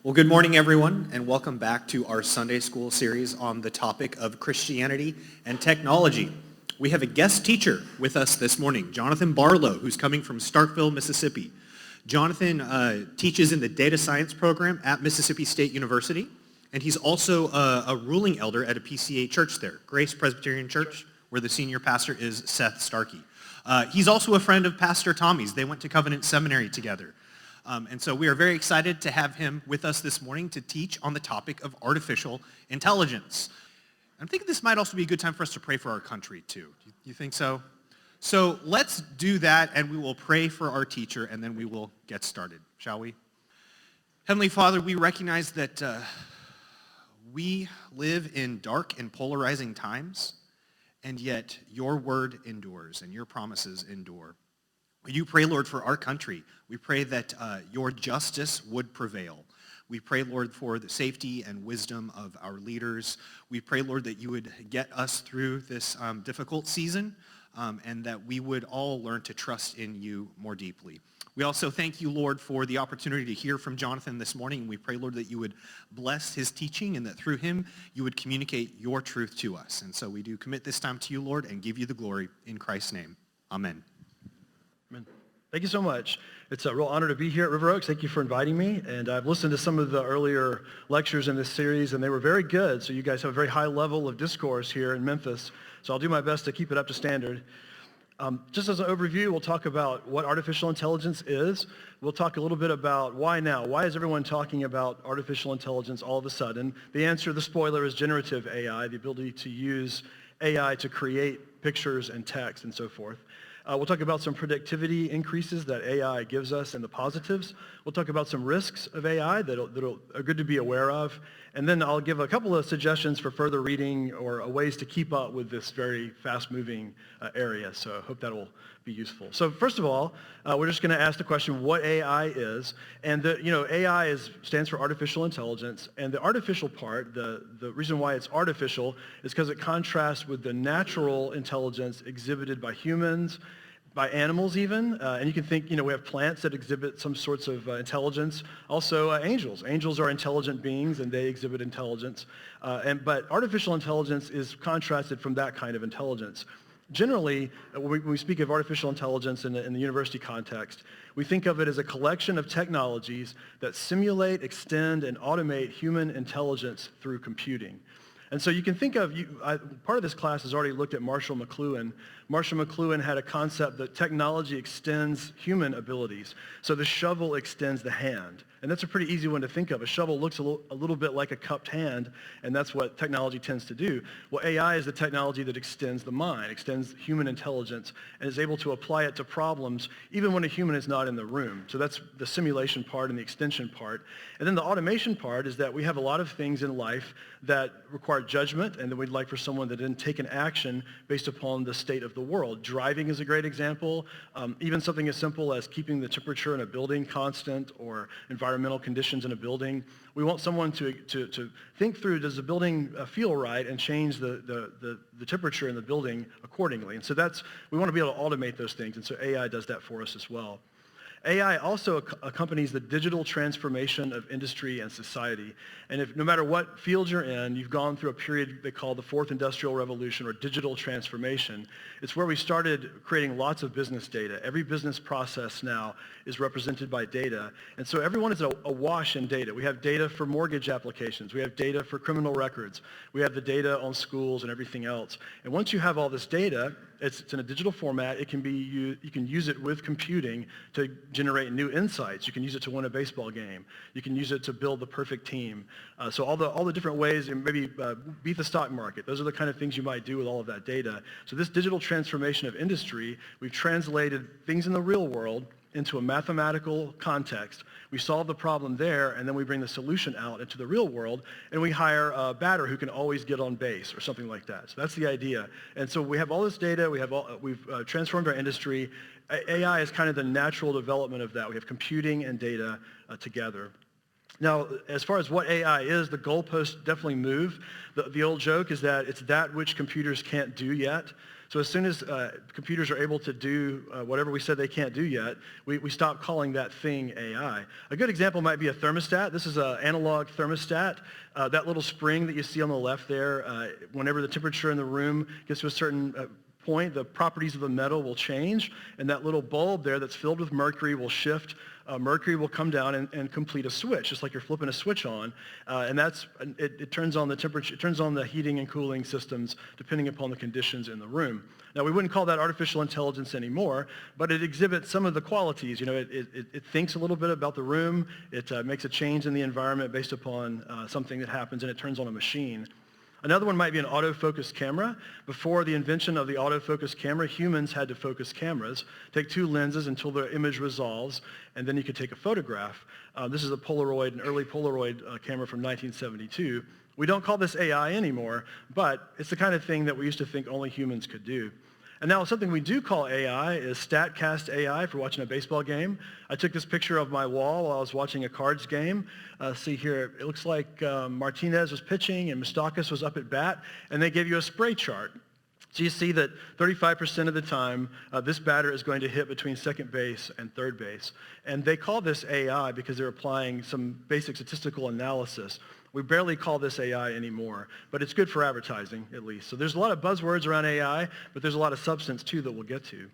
Well, good morning, everyone, and welcome back to our Sunday School series on the topic of Christianity and technology. We have a guest teacher with us this morning, Jonathan Barlow, who's coming from Starkville, Mississippi. Jonathan teaches in the data science program at Mississippi State University, and he's also a ruling elder at a PCA church there, Grace Presbyterian Church, where the senior pastor is Seth Starkey. He's also a friend of Pastor Tommy's. They went to Covenant Seminary together. And so we are very excited to have him with us this morning to teach on the topic of artificial intelligence. I'm thinking this might also be a good time for us to pray for our country too. Do you think so? So let's do that, and we will pray for our teacher, and then we will get started, shall we? Heavenly Father, we recognize that we live in dark and polarizing times, and yet your word endures and your promises endure. We do pray, Lord, for our country. We pray that your justice would prevail. We pray, Lord, for the safety and wisdom of our leaders. We pray, Lord, that you would get us through this difficult season and that we would all learn to trust in you more deeply. We also thank you, Lord, for the opportunity to hear from Jonathan this morning. We pray, Lord, that you would bless his teaching and that through him you would communicate your truth to us. And so we do commit this time to you, Lord, and give you the glory in Christ's name. Amen. Amen. Thank you so much. It's a real honor to be here at River Oaks. Thank you for inviting me. And I've listened to some of the earlier lectures in this series, and they were very good. So you guys have a very high level of discourse here in Memphis. So I'll do my best to keep it up to standard. Just as an overview, we'll talk about what artificial intelligence is. We'll talk a little bit about why now. Why is everyone talking about artificial intelligence all of a sudden? The answer, the spoiler, is generative AI, the ability to use AI to create pictures and text and so forth. We'll talk about some productivity increases that AI gives us and the positives. We'll talk about some risks of AI that are good to be aware of. And then I'll give a couple of suggestions for further reading or ways to keep up with this very fast-moving area. So I hope that will be useful. So first of all, we're just going to ask the question what AI is. And AI stands for artificial intelligence. And the artificial part, the reason why it's artificial is because it contrasts with the natural intelligence exhibited by humans, by animals even, and you can think, we have plants that exhibit some sorts of intelligence. Also, angels. Angels are intelligent beings, and they exhibit intelligence. But artificial intelligence is contrasted from that kind of intelligence. Generally, when we speak of artificial intelligence in the university context, we think of it as a collection of technologies that simulate, extend, and automate human intelligence through computing. And so you can think of, part of this class has already looked at Marshall McLuhan. Marshall McLuhan had a concept that technology extends human abilities. So the shovel extends the hand. And that's a pretty easy one to think of. A shovel looks a little bit like a cupped hand, and that's what technology tends to do. Well, AI is the technology that extends the mind, extends human intelligence, and is able to apply it to problems even when a human is not in the room. So that's the simulation part and the extension part. And then the automation part is that we have a lot of things in life that require judgment, and that we'd like for someone that didn't take an action based upon the state of the world. Driving is a great example. Even something as simple as keeping the temperature in a building constant or environmental conditions in a building. We want someone to think through, does the building feel right, and change the temperature in the building accordingly. And so we want to be able to automate those things, and so AI does that for us as well. AI also accompanies the digital transformation of industry and society. And no matter what field you're in, you've gone through a period they call the Fourth Industrial Revolution or digital transformation. It's where we started creating lots of business data. Every business process now is represented by data. And so everyone is awash in data. We have data for mortgage applications. We have data for criminal records. We have the data on schools and everything else. And once you have all this data, it's in a digital format. You can use it with computing to generate new insights. You can use it to win a baseball game. You can use it to build the perfect team. So all the different ways, and maybe beat the stock market. Those are the kind of things you might do with all of that data. So this digital transformation of industry, we've translated things in the real world into a mathematical context. We solve the problem there, and then we bring the solution out into the real world, and we hire a batter who can always get on base or something like that. So that's the idea. And so we have all this data. We've transformed our industry. AI is kind of the natural development of that. We have computing and data together. Now, as far as what AI is, the goalposts definitely move. The old joke is that it's that which computers can't do yet. So as soon as computers are able to do whatever we said they can't do yet, we stop calling that thing AI. A good example might be a thermostat. This is an analog thermostat. That little spring that you see on the left there, whenever the temperature in the room gets to a certain point, the properties of the metal will change, and that little bulb there that's filled with mercury will shift. Mercury will come down and complete a switch, just like you're flipping a switch on, and it turns on the temperature, it turns on the heating and cooling systems depending upon the conditions in the room. Now, we wouldn't call that artificial intelligence anymore, but it exhibits some of the qualities. You know, it thinks a little bit about the room, it makes a change in the environment based upon something that happens, and it turns on a machine. Another one might be an autofocus camera. Before the invention of the autofocus camera, humans had to focus cameras, take two lenses until the image resolves, and then you could take a photograph. This is a Polaroid, an early Polaroid camera from 1972. We don't call this AI anymore, but it's the kind of thing that we used to think only humans could do. And now something we do call AI is StatCast AI for watching a baseball game. I took this picture of my wall while I was watching a Cards game. See here, it looks like Martinez was pitching and Moustakas was up at bat, and they gave you a spray chart. So you see that 35% of the time, this batter is going to hit between second base and third base. And they call this AI because they're applying some basic statistical analysis. We barely call this AI anymore, but it's good for advertising, at least. So there's a lot of buzzwords around AI, but there's a lot of substance, too, that we'll get to.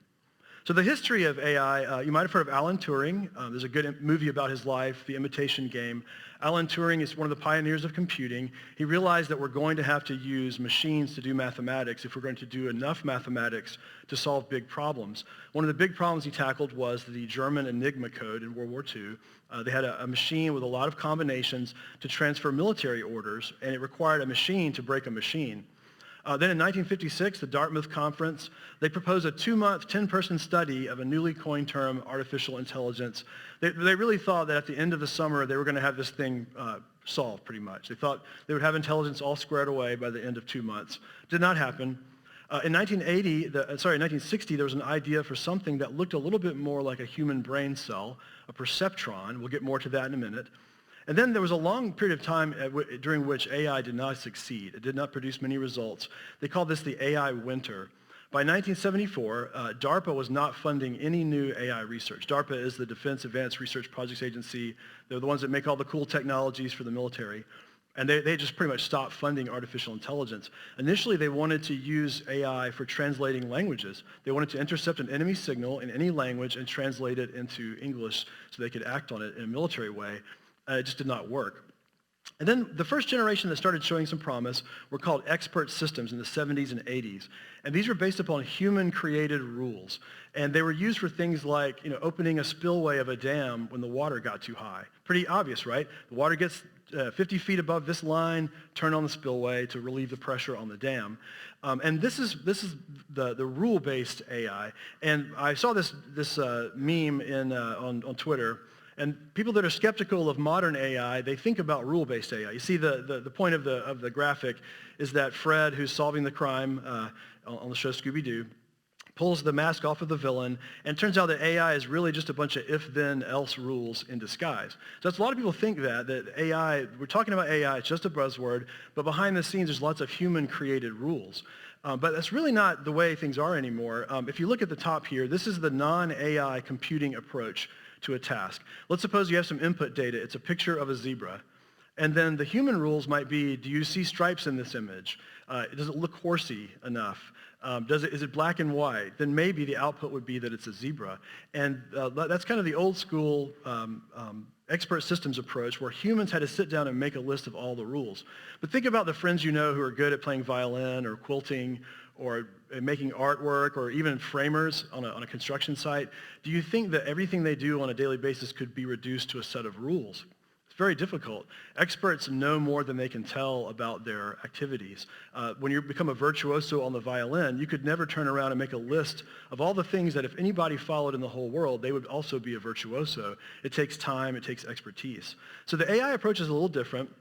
So the history of AI, you might have heard of Alan Turing. There's a good movie about his life, The Imitation Game. Alan Turing is one of the pioneers of computing. He realized that we're going to have to use machines to do mathematics if we're going to do enough mathematics to solve big problems. One of the big problems he tackled was the German Enigma code in World War II. They had a machine with a lot of combinations to transfer military orders, and it required a machine to break a machine. Then in 1956, the Dartmouth Conference, they proposed a 2-month, 10-person study of a newly coined term, artificial intelligence. They really thought that at the end of the summer, they were going to have this thing solved pretty much. They thought they would have intelligence all squared away by the end of 2 months. Did not happen. In 1960, there was an idea for something that looked a little bit more like a human brain cell, a perceptron. We'll get more to that in a minute. And then there was a long period of time during which AI did not succeed. It did not produce many results. They called this the AI winter. By 1974, DARPA was not funding any new AI research. DARPA is the Defense Advanced Research Projects Agency. They're the ones that make all the cool technologies for the military. And they just pretty much stopped funding artificial intelligence. Initially, they wanted to use AI for translating languages. They wanted to intercept an enemy signal in any language and translate it into English so they could act on it in a military way. It just did not work. And then the first generation that started showing some promise were called expert systems in the 70s and 80s. And these were based upon human-created rules. And they were used for things like, opening a spillway of a dam when the water got too high. Pretty obvious, right? The water gets 50 feet above this line, turn on the spillway to relieve the pressure on the dam. And this is the rule-based AI. And I saw this meme on Twitter. And people that are skeptical of modern AI, they think about rule-based AI. You see, the point of the graphic is that Fred, who's solving the crime on the show Scooby-Doo, pulls the mask off of the villain, and it turns out that AI is really just a bunch of if-then-else rules in disguise. So that's a lot of people think that AI, we're talking about AI, it's just a buzzword, but behind the scenes there's lots of human-created rules. But that's really not the way things are anymore. If you look at the top here, this is the non-AI computing approach to a task. Let's suppose you have some input data. It's a picture of a zebra. And then the human rules might be, do you see stripes in this image? Does it look horsey enough? Is it black and white? Then maybe the output would be that it's a zebra. And that's kind of the old school expert systems approach where humans had to sit down and make a list of all the rules. But think about the friends you know who are good at playing violin or quilting or making artwork or even framers on a construction site. Do you think that everything they do on a daily basis could be reduced to a set of rules? It's very difficult. Experts know more than they can tell about their activities. When you become a virtuoso on the violin, you could never turn around and make a list of all the things that if anybody followed in the whole world, they would also be a virtuoso. It takes time, it takes expertise. So the AI approach is a little different.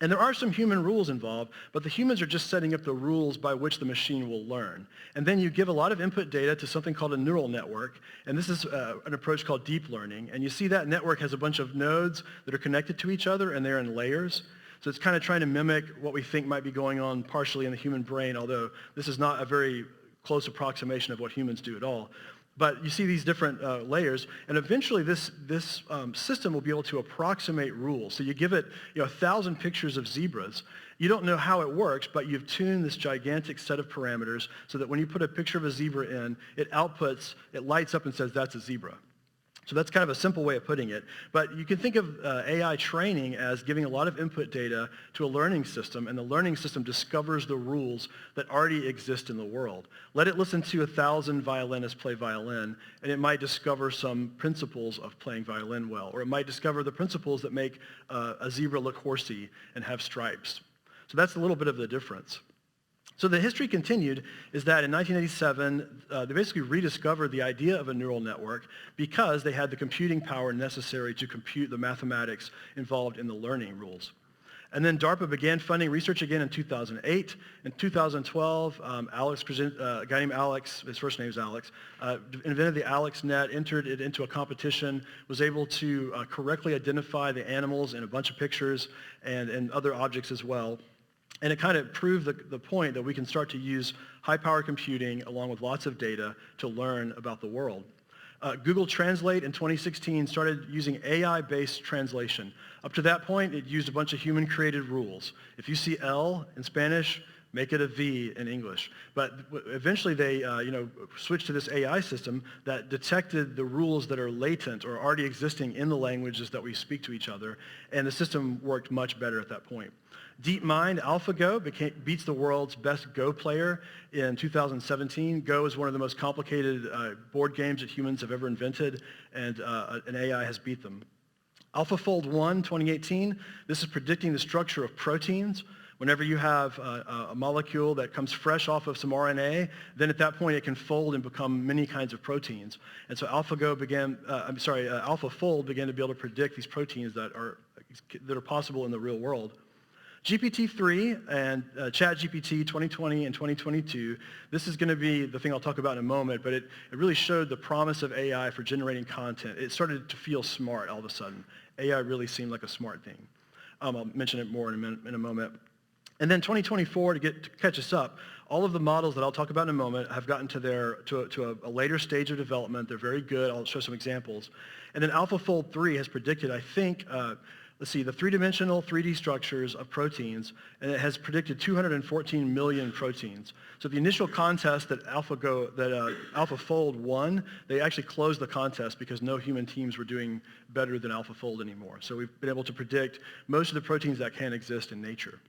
And there are some human rules involved, but the humans are just setting up the rules by which the machine will learn. And then you give a lot of input data to something called a neural network, and this is an approach called deep learning. And you see that network has a bunch of nodes that are connected to each other, and they're in layers. So it's kind of trying to mimic what we think might be going on partially in the human brain, although this is not a very close approximation of what humans do at all. But you see these different layers, and eventually this system will be able to approximate rules. So you give it 1,000 pictures of zebras. You don't know how it works, but you've tuned this gigantic set of parameters so that when you put a picture of a zebra in, it lights up and says that's a zebra. So that's kind of a simple way of putting it. But you can think of AI training as giving a lot of input data to a learning system, and the learning system discovers the rules that already exist in the world. Let it listen to 1,000 violinists play violin, and it might discover some principles of playing violin well, or it might discover the principles that make a zebra look horsey and have stripes. So that's a little bit of the difference. So the history continued is that in 1987, they basically rediscovered the idea of a neural network because they had the computing power necessary to compute the mathematics involved in the learning rules. And then DARPA began funding research again in 2008. In 2012, a guy named Alex, his first name is Alex, invented the AlexNet, entered it into a competition, was able to correctly identify the animals in a bunch of pictures and other objects as well. And it kind of proved the point that we can start to use high-power computing along with lots of data to learn about the world. Google Translate in 2016 started using AI-based translation. Up to that point, it used a bunch of human-created rules. If you see L in Spanish, make it a V in English. But eventually they switched to this AI system that detected the rules that are latent or already existing in the languages that we speak to each other, and the system worked much better at that point. DeepMind AlphaGo beats the world's best Go player in 2017. Go is one of the most complicated board games that humans have ever invented, and an AI has beat them. AlphaFold 1, 2018, this is predicting the structure of proteins. Whenever you have a molecule that comes fresh off of some RNA, then at that point it can fold and become many kinds of proteins. And so AlphaFold began to be able to predict these proteins that are possible in the real world. GPT-3 and ChatGPT 2020 and 2022, this is going to be the thing I'll talk about in a moment, but it really showed the promise of AI for generating content. It started to feel smart all of a sudden. AI really seemed like a smart thing. I'll mention it more in a moment. And then 2024, to catch us up, all of the models that I'll talk about in a moment have gotten to a later stage of development. They're very good. I'll show some examples. And then AlphaFold 3 has predicted, I think, the three-dimensional 3D structures of proteins, and it has predicted 214 million proteins. So the initial contest that AlphaFold won, they actually closed the contest because no human teams were doing better than AlphaFold anymore. So we've been able to predict most of the proteins that can exist in nature.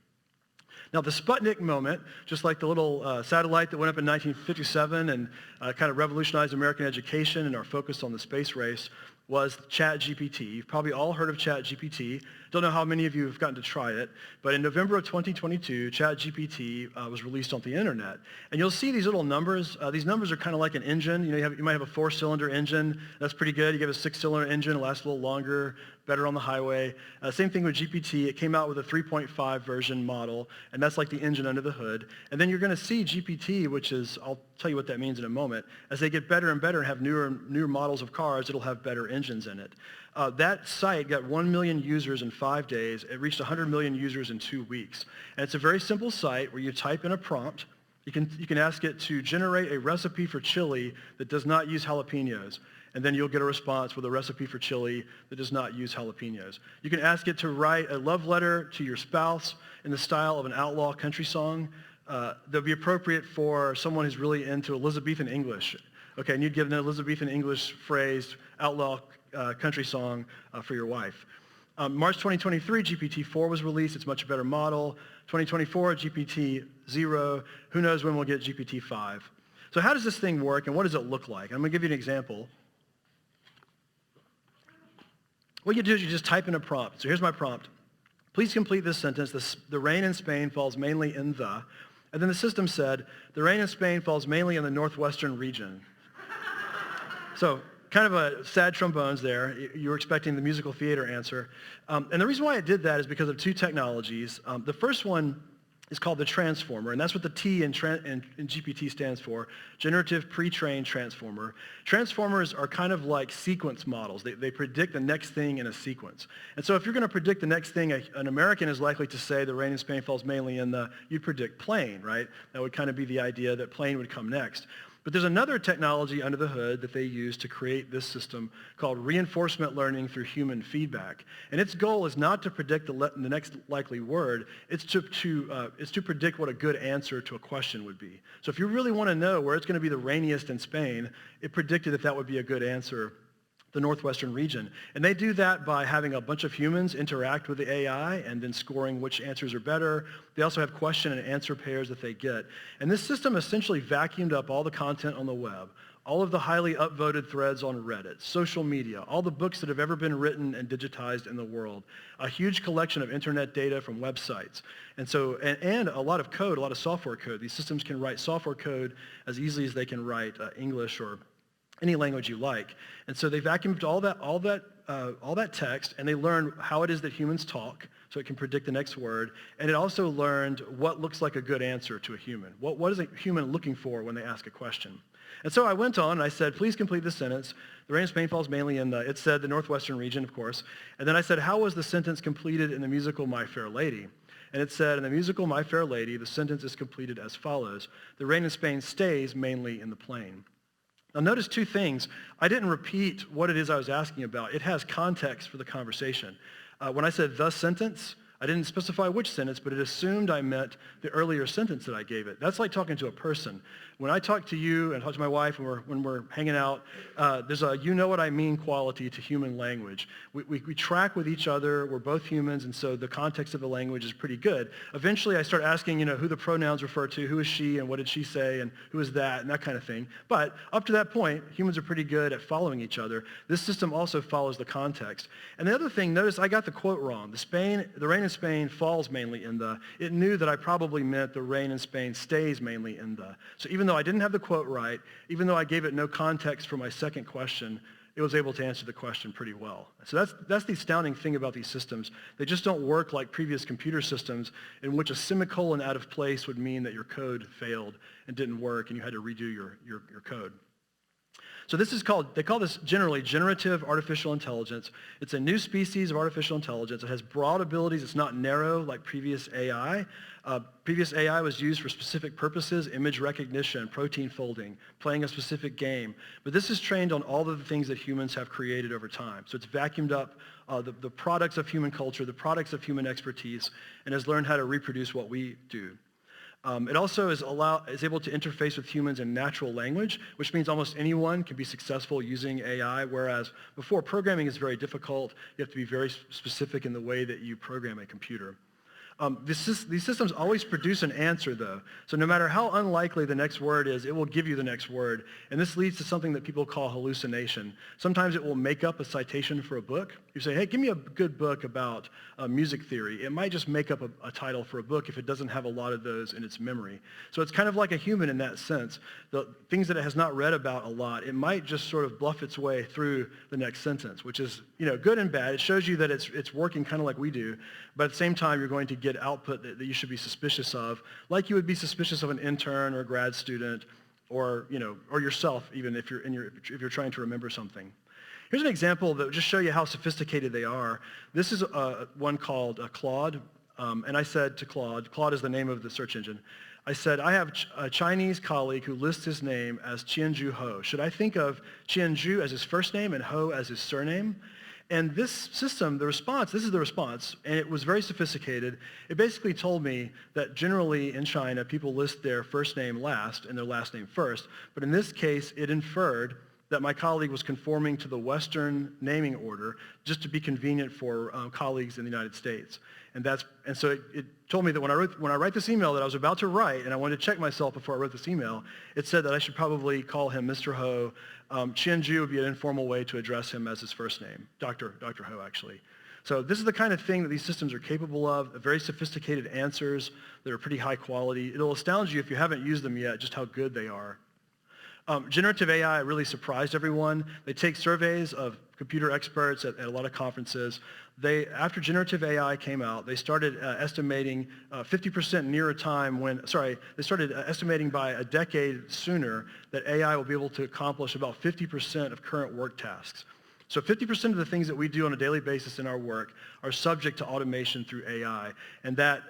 Now, the Sputnik moment, just like the little satellite that went up in 1957 and kind of revolutionized American education and our focus on the space race, was ChatGPT. You've probably all heard of ChatGPT. Don't know how many of you have gotten to try it, but in November of 2022, ChatGPT was released on the internet. And you'll see these little numbers. These numbers are kind of like an engine. You might have a 4-cylinder engine. That's pretty good. You get a 6-cylinder engine, it lasts a little longer, better on the highway. Same thing with GPT. It came out with a 3.5 version model, and that's like the engine under the hood. And then you're going to see GPT, which is, I'll tell you what that means in a moment. As they get better and better and have newer models of cars, it'll have better engines in it. That site got 1 million users in 5 days. It reached 100 million users in 2 weeks. And it's a very simple site where you type in a prompt. You can ask it to generate a recipe for chili that does not use jalapenos. And then you'll get a response with a recipe for chili that does not use jalapenos. You can ask it to write a love letter to your spouse in the style of an outlaw country song. That'll be appropriate for someone who's really into Elizabethan English. Okay, and you'd give an Elizabethan English phrase, outlaw country song for your wife. March 2023, GPT-4 was released. It's a much better model. 2024, GPT-0. Who knows when we'll get GPT-5. So how does this thing work, and what does it look like? I'm going to give you an example. What you do is you just type in a prompt. So here's my prompt. Please complete this sentence. The rain in Spain falls mainly in the. And then the system said, the rain in Spain falls mainly in the northwestern region. So kind of a sad trombones there. You were expecting the musical theater answer. And the reason why I did that is because of two technologies. The first one is called the transformer, and that's what the T in GPT stands for, Generative Pre-trained Transformer. Transformers are kind of like sequence models. They predict the next thing in a sequence. And so if you're going to predict the next thing, an American is likely to say the rain in Spain falls mainly in the, you'd predict plane, right? That would kind of be the idea that plane would come next. But there's another technology under the hood that they use to create this system called reinforcement learning through human feedback. And its goal is not to predict the next likely word, it's to predict what a good answer to a question would be. So if you really want to know where it's going to be the rainiest in Spain, it predicted that would be a good answer, the northwestern region. And they do that by having a bunch of humans interact with the AI and then scoring which answers are better. They also have question and answer pairs that they get. And this system essentially vacuumed up all the content on the web, all of the highly upvoted threads on Reddit, social media, all the books that have ever been written and digitized in the world, a huge collection of internet data from websites. And so, and a lot of code, a lot of software code. These systems can write software code as easily as they can write English or any language you like. And so they vacuumed all that text, and they learned how it is that humans talk, so it can predict the next word. And it also learned what looks like a good answer to a human. What is a human looking for when they ask a question? And so I went on and I said, please complete this sentence. The rain in Spain falls mainly in it said the northwestern region, of course. And then I said, how was the sentence completed in the musical My Fair Lady? And it said, in the musical My Fair Lady, the sentence is completed as follows. The rain in Spain stays mainly in the plain. Now notice two things. I didn't repeat what it is I was asking about. It has context for the conversation. When I said the sentence, I didn't specify which sentence, but it assumed I meant the earlier sentence that I gave it. That's like talking to a person. When I talk to you and talk to my wife when we're hanging out, there's a you know what I mean quality to human language. We track with each other. We're both humans, and so the context of the language is pretty good. Eventually, I start asking, who the pronouns refer to, who is she, and what did she say, and who is that, and that kind of thing. But up to that point, humans are pretty good at following each other. This system also follows the context. And the other thing, notice I got the quote wrong. The rain in Spain falls mainly in the. It knew that I probably meant the rain in Spain stays mainly in the. So even though I didn't have the quote right, even though I gave it no context for my second question, it was able to answer the question pretty well. So that's the astounding thing about these systems. They just don't work like previous computer systems in which a semicolon out of place would mean that your code failed and didn't work and you had to redo your code. So they call this generally generative artificial intelligence. It's a new species of artificial intelligence. It has broad abilities. It's not narrow like previous AI. Previous AI was used for specific purposes, image recognition, protein folding, playing a specific game. But this is trained on all of the things that humans have created over time. So it's vacuumed up the products of human culture, the products of human expertise, and has learned how to reproduce what we do. It also is able to interface with humans in natural language, which means almost anyone can be successful using AI, whereas before, programming is very difficult. You have to be very specific in the way that you program a computer. These systems always produce an answer, though. So no matter how unlikely the next word is, it will give you the next word. And this leads to something that people call hallucination. Sometimes it will make up a citation for a book. You say, hey, give me a good book about music theory. It might just make up a title for a book if it doesn't have a lot of those in its memory. So it's kind of like a human in that sense. The things that it has not read about a lot, it might just sort of bluff its way through the next sentence, which is good and bad. It shows you that it's working kind of like we do. But at the same time, you're going to get output that you should be suspicious of, like you would be suspicious of an intern or a grad student or yourself, even if you're trying to remember something. Here's an example that will just show you how sophisticated they are. This is one called Claude, and I said to Claude is the name of the search engine. I said, I have a Chinese colleague who lists his name as Qianzhu Ho. Should I think of Qianzhu as his first name and Ho as his surname? And this system, this is the response, and it was very sophisticated. It basically told me that generally in China, people list their first name last and their last name first. But in this case, it inferred that my colleague was conforming to the Western naming order just to be convenient for colleagues in the United States. And so it told me that when I write this email that I was about to write, and I wanted to check myself before I wrote this email, it said that I should probably call him Mr. Ho. Qianzhu would be an informal way to address him as his first name, Dr. Ho, actually. So this is the kind of thing that these systems are capable of, very sophisticated answers that are pretty high quality. It'll astound you if you haven't used them yet, just how good they are. Generative AI really surprised everyone. They take surveys of computer experts at a lot of conferences. After generative AI came out, they started estimating 50% nearer time they started estimating by a decade sooner that AI will be able to accomplish about 50% of current work tasks. So 50% of the things that we do on a daily basis in our work are subject to automation through AI, and that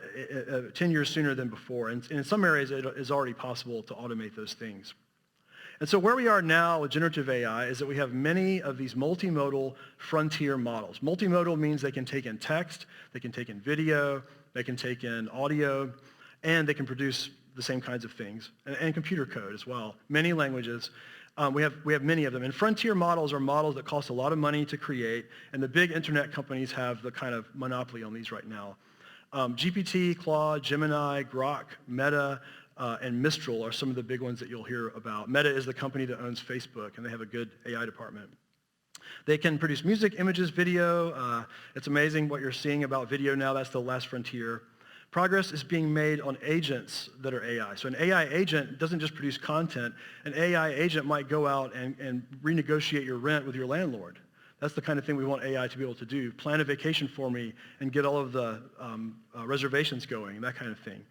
10 years sooner than before. And in some areas, it is already possible to automate those things. And so where we are now with generative AI is that we have many of these multimodal frontier models. Multimodal means they can take in text, they can take in video, they can take in audio, and they can produce the same kinds of things, and computer code as well, many languages. We have many of them. And frontier models are models that cost a lot of money to create, and the big internet companies have the kind of monopoly on these right now. GPT, Claude, Gemini, Grok, Meta, and Mistral are some of the big ones that you'll hear about. Meta is the company that owns Facebook, and they have a good AI department. They can produce music, images, video. It's amazing what you're seeing about video now. That's the last frontier. Progress is being made on agents that are AI. So an AI agent doesn't just produce content. An AI agent might go out and renegotiate your rent with your landlord. That's the kind of thing we want AI to be able to do. Plan a vacation for me and get all of the reservations going, that kind of thing.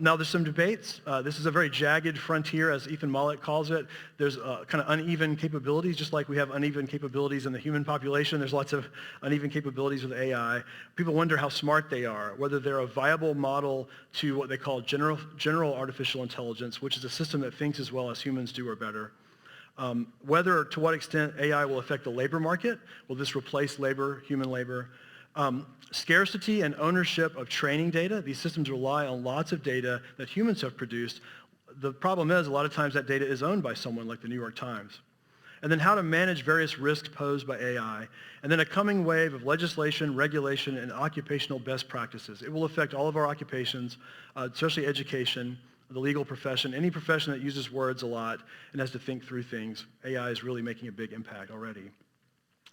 Now, there's some debates. This is a very jagged frontier, as Ethan Mollick calls it. There's kind of uneven capabilities, just like we have uneven capabilities in the human population. There's lots of uneven capabilities with AI. People wonder how smart they are, whether they're a viable model to what they call general artificial intelligence, which is a system that thinks as well as humans do or better. Whether to what extent AI will affect the labor market. Will this replace labor, human labor? Scarcity and ownership of training data. These systems rely on lots of data that humans have produced. The problem is a lot of times that data is owned by someone like the New York Times. And then how to manage various risks posed by AI. And then a coming wave of legislation, regulation, and occupational best practices. It will affect all of our occupations, especially education, the legal profession, any profession that uses words a lot and has to think through things. AI is really making a big impact already.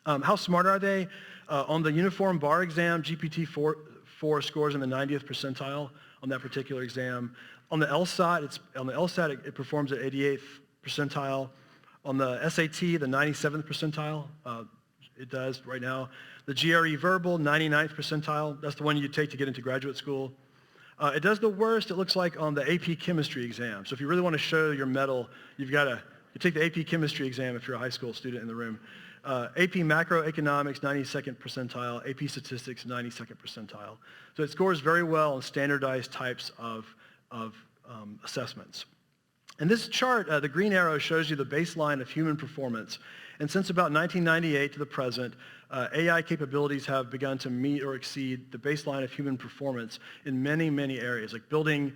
How smart are they? On the uniform bar exam, GPT-4 scores in the 90th percentile on that particular exam. On the LSAT, it performs at 88th percentile. On the SAT, the 97th percentile, it does right now. The GRE verbal, 99th percentile. That's the one you take to get into graduate school. It does the worst, it looks like, on the AP chemistry exam. So if you really want to show your mettle, you take the AP chemistry exam if you're a high school student in the room. AP macroeconomics, 92nd percentile. AP statistics, 92nd percentile. So it scores very well on standardized types of assessments. And this chart, the green arrow, shows you the baseline of human performance. And since about 1998 to the present, AI capabilities have begun to meet or exceed the baseline of human performance in many, many areas, like building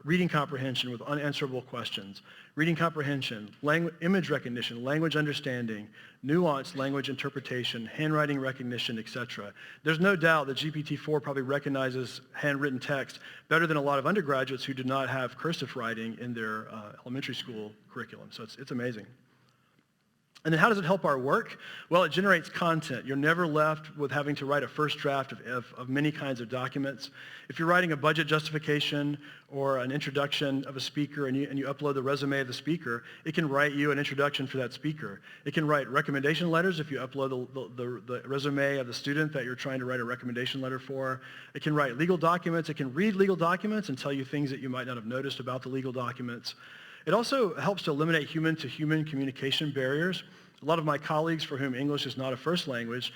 reading comprehension with unanswerable questions, reading comprehension, image recognition, language understanding, nuanced language interpretation, handwriting recognition, etc. There's no doubt that GPT-4 probably recognizes handwritten text better than a lot of undergraduates who do not have cursive writing in their elementary school curriculum. So it's amazing. And then how does it help our work? Well, it generates content. You're never left with having to write a first draft of many kinds of documents. If you're writing a budget justification or an introduction of a speaker and you upload the resume of the speaker, it can write you an introduction for that speaker. It can write recommendation letters if you upload the resume of the student that you're trying to write a recommendation letter for. It can write legal documents. It can read legal documents and tell you things that you might not have noticed about the legal documents. It also helps to eliminate human-to-human communication barriers. A lot of my colleagues for whom English is not a first language,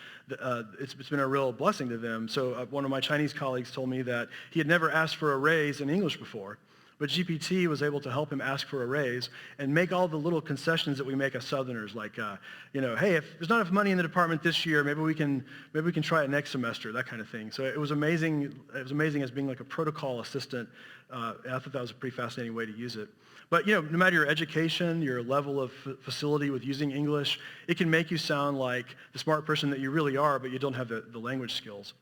it's been a real blessing to them. So one of my Chinese colleagues told me that he had never asked for a raise in English before, but GPT was able to help him ask for a raise and make all the little concessions that we make as Southerners, like, hey, if there's not enough money in the department this year, maybe we can try it next semester, that kind of thing. So it was amazing. It was amazing as being like a protocol assistant. I thought that was a pretty fascinating way to use it. But no matter your education, your level of facility with using English, it can make you sound like the smart person that you really are, but you don't have the language skills.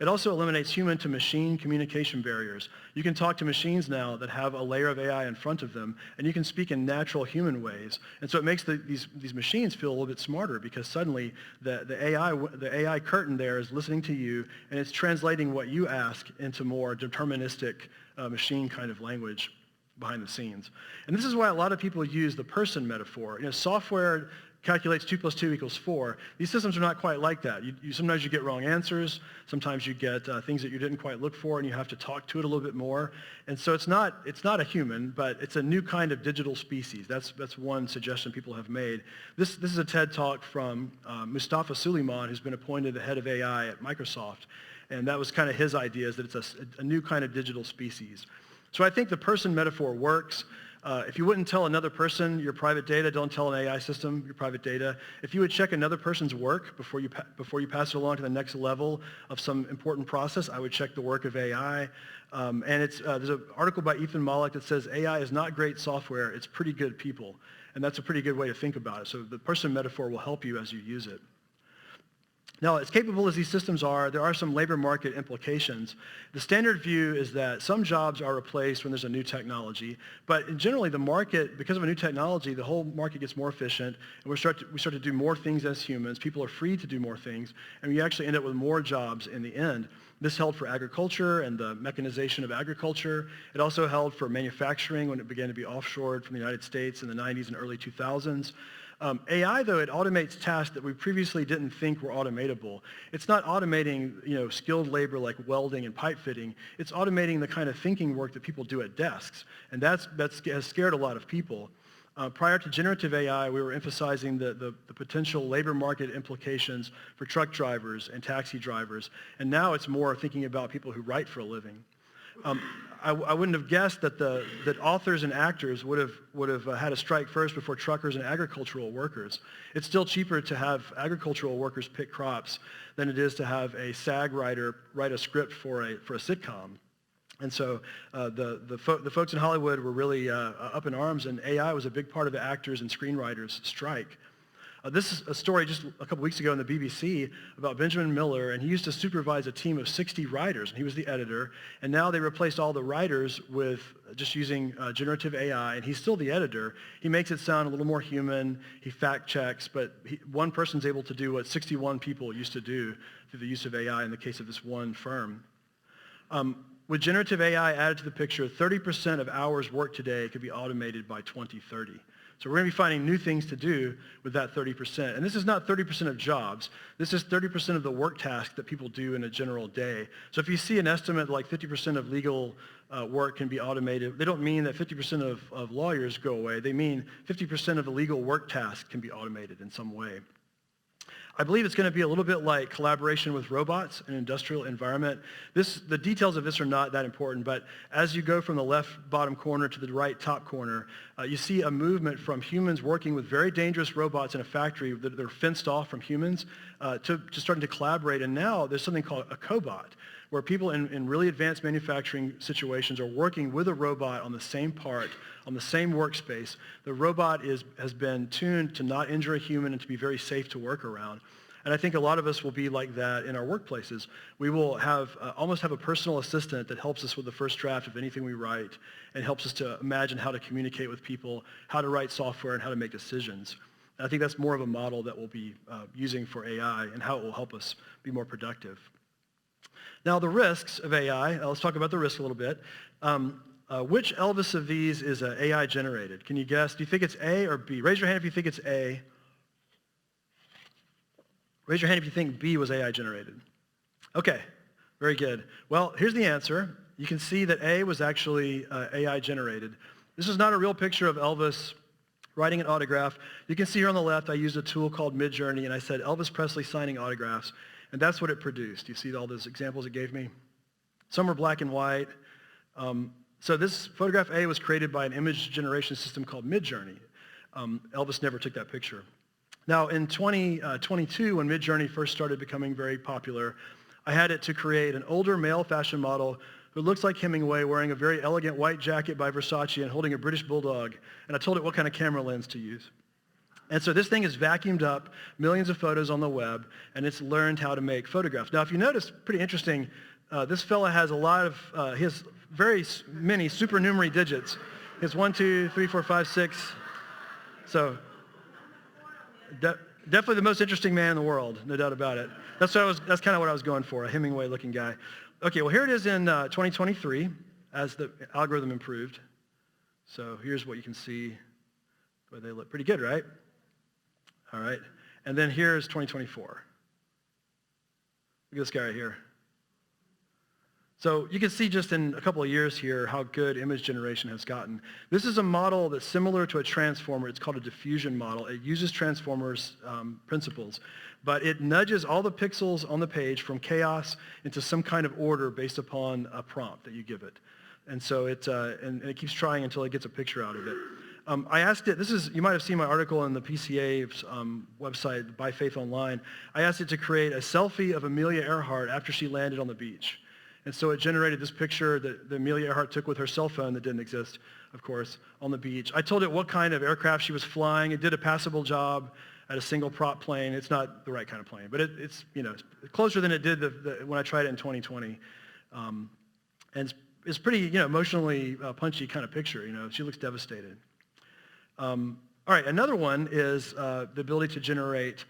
It also eliminates human-to-machine communication barriers. You can talk to machines now that have a layer of AI in front of them, and you can speak in natural human ways. And so it makes these machines feel a little bit smarter because suddenly the AI curtain there is listening to you, and it's translating what you ask into more deterministic machine kind of language. behind the scenes. And this is why a lot of people use the person metaphor. Software calculates 2 plus 2 equals 4. These systems are not quite like that. Sometimes you get wrong answers. Sometimes you get things that you didn't quite look for, and you have to talk to it a little bit more. And so it's not a human, but it's a new kind of digital species. That's one suggestion people have made. This is a TED Talk from Mustafa Suleyman, who's been appointed the head of AI at Microsoft. And that was kind of his idea, is that it's a new kind of digital species. So I think the person metaphor works. If you wouldn't tell another person your private data, don't tell an AI system your private data. If you would check another person's work before you pass it along to the next level of some important process, I would check the work of AI. And there's an article by Ethan Mollick that says AI is not great software, it's pretty good people. And that's a pretty good way to think about it. So the person metaphor will help you as you use it. Now, as capable as these systems are, there are some labor market implications. The standard view is that some jobs are replaced when there's a new technology, but generally the market, because of a new technology, the whole market gets more efficient, and we start to do more things as humans. People are free to do more things, and we actually end up with more jobs in the end. This held for agriculture and the mechanization of agriculture. It also held for manufacturing when it began to be offshored from the United States in the 90s and early 2000s. AI, though, it automates tasks that we previously didn't think were automatable. It's not automating, skilled labor like welding and pipe fitting. It's automating the kind of thinking work that people do at desks, and that has scared a lot of people. Prior to generative AI, we were emphasizing the potential labor market implications for truck drivers and taxi drivers, and now it's more thinking about people who write for a living. I wouldn't have guessed that authors and actors would have had a strike first before truckers and agricultural workers. It's still cheaper to have agricultural workers pick crops than it is to have a SAG writer write a script for a sitcom. And so the folks in Hollywood were really up in arms, and AI was a big part of the actors and screenwriters' strike. This is a story just a couple weeks ago on the BBC about Benjamin Miller, and he used to supervise a team of 60 writers, and he was the editor, and now they replaced all the writers with just using generative AI, and he's still the editor. He makes it sound a little more human, he fact checks, but one person's able to do what 61 people used to do through the use of AI in the case of this one firm. With generative AI added to the picture, 30% of hours worked today could be automated by 2030. So we're going to be finding new things to do with that 30%. And this is not 30% of jobs. This is 30% of the work tasks that people do in a general day. So if you see an estimate like 50% of legal work can be automated, they don't mean that 50% of lawyers go away. They mean 50% of the legal work tasks can be automated in some way. I believe it's going to be a little bit like collaboration with robots in an industrial environment. The details of this are not that important, but as you go from the left bottom corner to the right top corner, you see a movement from humans working with very dangerous robots in a factory that are fenced off from humans to starting to collaborate. And now there's something called a cobot, where people in really advanced manufacturing situations are working with a robot on the same part, on the same workspace. The robot has been tuned to not injure a human and to be very safe to work around. And I think a lot of us will be like that in our workplaces. We will almost have a personal assistant that helps us with the first draft of anything we write and helps us to imagine how to communicate with people, how to write software, and how to make decisions. And I think that's more of a model that we'll be using for AI and how it will help us be more productive. Now, the risks of AI, let's talk about the risks a little bit. Which Elvis of these is AI generated? Can you guess? Do you think it's A or B? Raise your hand if you think it's A. Raise your hand if you think B was AI generated. Okay, very good. Well, here's the answer. You can see that A was actually AI generated. This is not a real picture of Elvis writing an autograph. You can see here on the left, I used a tool called Midjourney, and I said Elvis Presley signing autographs, and that's what it produced. You see all those examples it gave me? Some are black and white. So this photograph A was created by an image generation system called Midjourney. Elvis never took that picture. Now, in 2022, when Midjourney first started becoming very popular, I had it to create an older male fashion model who looks like Hemingway wearing a very elegant white jacket by Versace and holding a British bulldog. And I told it what kind of camera lens to use. And so this thing has vacuumed up millions of photos on the web, and it's learned how to make photographs. Now, if you notice, pretty interesting, this fella has he has very many supernumerary digits. He has 1, 2, 3, 4, 5, 6. So definitely the most interesting man in the world, no doubt about it. That's kind of what I was going for, a Hemingway-looking guy. Okay, well, here it is in 2023 as the algorithm improved. So here's what you can see. Boy, they look pretty good, right? All right. And then here's 2024. Look at this guy right here. So you can see just in a couple of years here how good image generation has gotten. This is a model that's similar to a transformer. It's called a diffusion model. It uses transformers principles, but it nudges all the pixels on the page from chaos into some kind of order based upon a prompt that you give it. And so and it keeps trying until it gets a picture out of it. I asked it, you might have seen my article on the PCA's website, By Faith Online. I asked it to create a selfie of Amelia Earhart after she landed on the beach. And so it generated this picture that Amelia Earhart took with her cell phone that didn't exist, of course, on the beach. I told it what kind of aircraft she was flying. It did a passable job at a single prop plane. It's not the right kind of plane, but it's closer than it did when I tried it in 2020. And it's pretty emotionally punchy kind of picture. She looks devastated. All right, another one is the ability to generate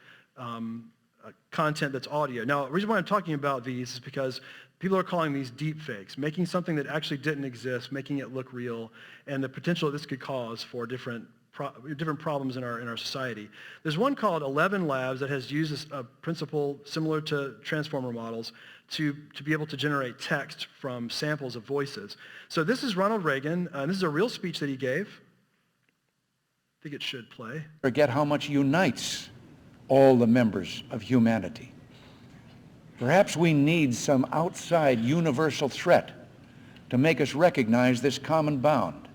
content that's audio. Now, the reason why I'm talking about these is because people are calling these deep fakes, making something that actually didn't exist, making it look real, and the potential this could cause for different problems in our society. There's one called 11 Labs that has used a principle similar to transformer models to be able to generate text from samples of voices. So this is Ronald Reagan, and this is a real speech that he gave. I think it should play. Forget how much unites all the members of humanity. Perhaps we need some outside universal threat to make us recognize this common bound.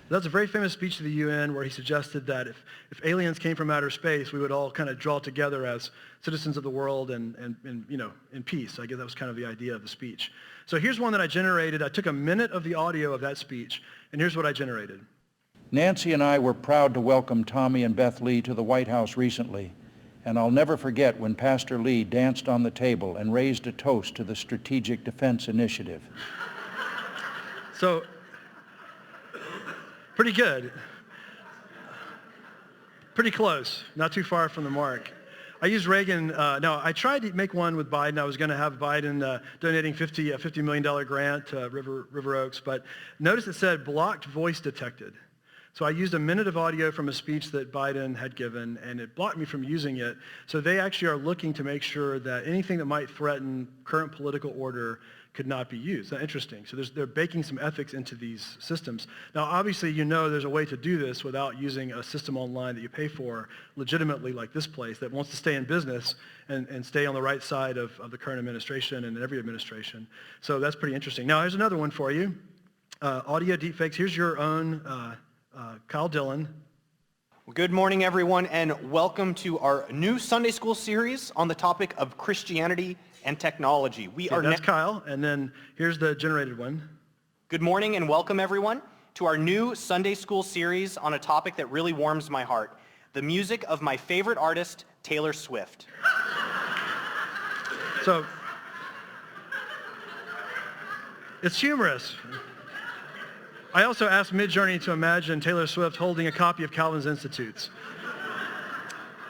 That's a very famous speech to the UN where he suggested that if aliens came from outer space, we would all kind of draw together as citizens of the world and in peace. I guess that was kind of the idea of the speech. So here's one that I generated. I took a minute of the audio of that speech, and here's what I generated. Nancy and I were proud to welcome Tommy and Beth Lee to the White House recently, and I'll never forget when Pastor Lee danced on the table and raised a toast to the Strategic Defense Initiative. So, pretty good. Pretty close, not too far from the mark. I used Reagan. Now, I tried to make one with Biden. I was going to have Biden donating a $50 million grant to River Oaks, but notice it said blocked voice detected. So I used a minute of audio from a speech that Biden had given, and it blocked me from using it. So they actually are looking to make sure that anything that might threaten current political order could not be used. That's interesting. So they're baking some ethics into these systems. Now, obviously, there's a way to do this without using a system online that you pay for legitimately like this place that wants to stay in business and stay on the right side of the current administration and every administration. So that's pretty interesting. Now, here's another one for you. Audio deepfakes. Here's your own Kyle Dillon. Well, good morning, everyone, and welcome to our new Sunday School series on the topic of Christianity and technology. That's Kyle, and then here's the generated one. Good morning and welcome, everyone, to our new Sunday School series on a topic that really warms my heart, the music of my favorite artist, Taylor Swift. So, it's humorous. I also asked Midjourney to imagine Taylor Swift holding a copy of Calvin's Institutes.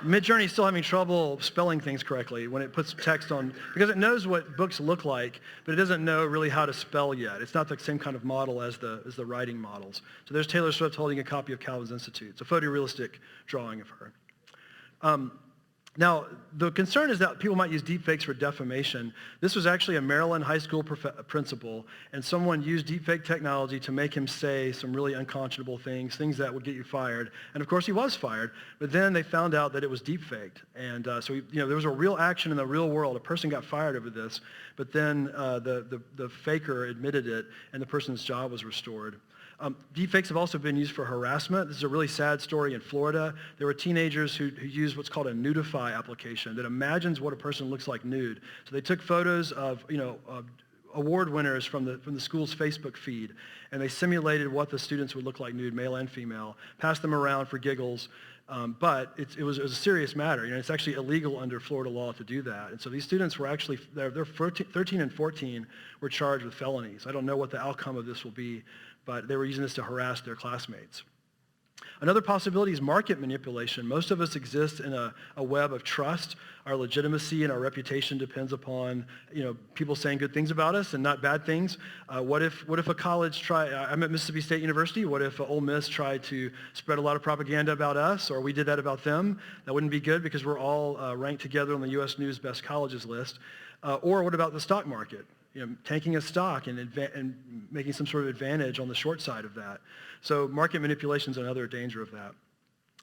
Midjourney is still having trouble spelling things correctly when it puts text on, because it knows what books look like, but it doesn't know really how to spell yet. It's not the same kind of model as the writing models. So there's Taylor Swift holding a copy of Calvin's Institutes, a photorealistic drawing of her. Now, the concern is that people might use deepfakes for defamation. This was actually a Maryland high school principal, and someone used deepfake technology to make him say some really unconscionable things that would get you fired. And of course, he was fired, but then they found out that it was deepfaked. And so there was a real action in the real world. A person got fired over this, but then the faker admitted it, and the person's job was restored. Deepfakes have also been used for harassment. This is a really sad story in Florida. There were teenagers who used what's called a nudify application that imagines what a person looks like nude. So they took photos of award winners from the school's Facebook feed, and they simulated what the students would look like nude, male and female, passed them around for giggles. But it was a serious matter. It's actually illegal under Florida law to do that. And so these students were actually, they're 13 and 14, were charged with felonies. I don't know what the outcome of this will be, but they were using this to harass their classmates. Another possibility is market manipulation. Most of us exist in a web of trust. Our legitimacy and our reputation depends upon, people saying good things about us and not bad things. What if a college I'm at Mississippi State University. What if Ole Miss tried to spread a lot of propaganda about us, or we did that about them? That wouldn't be good because we're all ranked together on the U.S. News Best Colleges list. Or what about the stock market? Tanking a stock and making some sort of advantage on the short side of that. So market manipulation is another danger of that.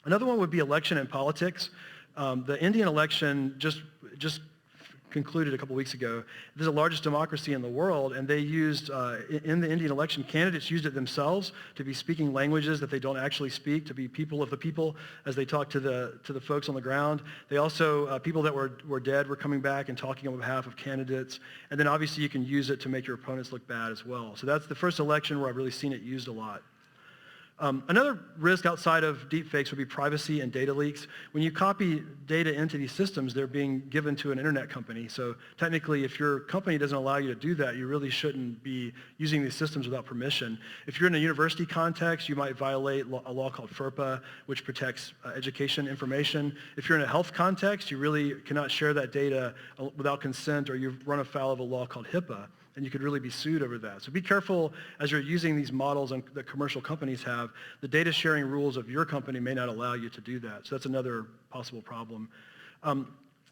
Another one would be election and politics. The Indian election just concluded a couple weeks ago. This is the largest democracy in the world, and they used, in the Indian election, candidates used it themselves to be speaking languages that they don't actually speak, to be people of the people as they talk to the folks on the ground. They also, people that were dead were coming back and talking on behalf of candidates. And then obviously you can use it to make your opponents look bad as well. So that's the first election where I've really seen it used a lot. Another risk outside of deepfakes would be privacy and data leaks. When you copy data into these systems, they're being given to an internet company. So technically, if your company doesn't allow you to do that, you really shouldn't be using these systems without permission. If you're in a university context, you might violate a law called FERPA, which protects education information. If you're in a health context, you really cannot share that data without consent, or you run afoul of a law called HIPAA, and you could really be sued over that. So be careful as you're using these models that commercial companies have. The data sharing rules of your company may not allow you to do that. So that's another possible problem.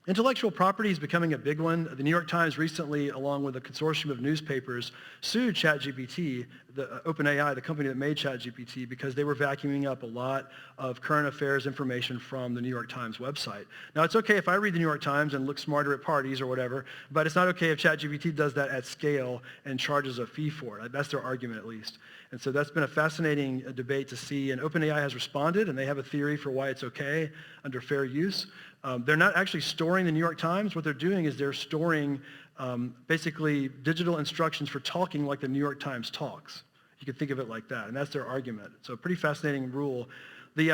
Intellectual property is becoming a big one. The New York Times recently, along with a consortium of newspapers, sued ChatGPT, the OpenAI, the company that made ChatGPT, because they were vacuuming up a lot of current affairs information from the New York Times website. Now, it's okay if I read the New York Times and look smarter at parties or whatever, but it's not okay if ChatGPT does that at scale and charges a fee for it. That's their argument, at least. And so that's been a fascinating debate to see, and OpenAI has responded, and they have a theory for why it's okay under fair use. They're not actually storing the New York Times. What they're doing is they're storing basically digital instructions for talking like the New York Times talks. You can think of it like that, and that's their argument. So a pretty fascinating rule. The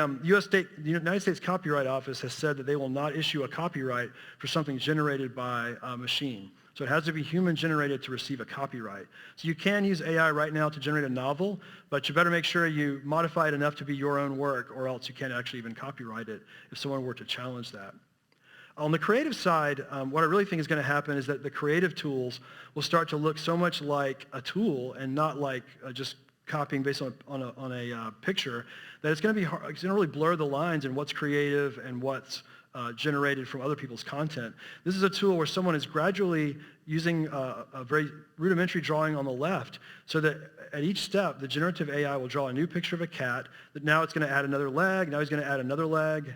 United States Copyright Office has said that they will not issue a copyright for something generated by a machine. So it has to be human generated to receive a copyright. So you can use AI right now to generate a novel, but you better make sure you modify it enough to be your own work, or else you can't actually even copyright it if someone were to challenge that. On the creative side, what I really think is going to happen is that the creative tools will start to look so much like a tool and not like just copying based on a picture, that it's going to be hard, it's going to really blur the lines in what's creative and what's generated from other people's content. This is a tool where someone is gradually using a very rudimentary drawing on the left, so that at each step, the generative AI will draw a new picture of a cat, that now it's going to add another leg, now he's going to add another leg.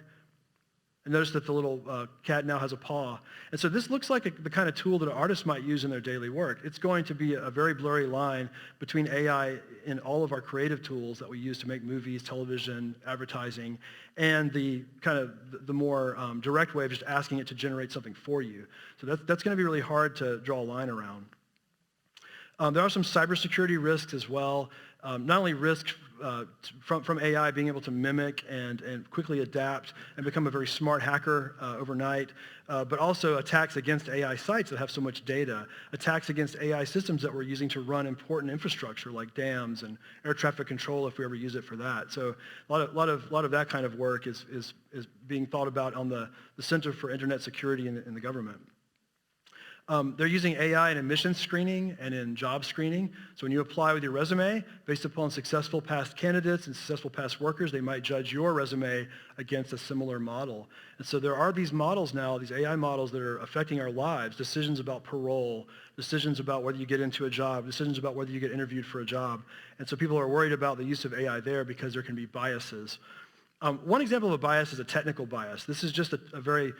And notice that the little cat now has a paw. And so this looks like the kind of tool that an artist might use in their daily work. It's going to be a very blurry line between AI and all of our creative tools that we use to make movies, television, advertising, and the kind of the more direct way of just asking it to generate something for you. So that's going to be really hard to draw a line around. There are some cybersecurity risks as well. Not only risks from AI being able to mimic and quickly adapt and become a very smart hacker overnight, but also attacks against AI sites that have so much data, attacks against AI systems that we're using to run important infrastructure like dams and air traffic control if we ever use it for that. So a lot of that kind of work is being thought about on the Center for Internet Security in the government. They're using AI in admissions screening and in job screening. So when you apply with your resume, based upon successful past candidates and successful past workers, they might judge your resume against a similar model. And so there are these models now, these AI models that are affecting our lives, decisions about parole, decisions about whether you get into a job, decisions about whether you get interviewed for a job. And so people are worried about the use of AI there because there can be biases. One example of a bias is a technical bias. This is just a very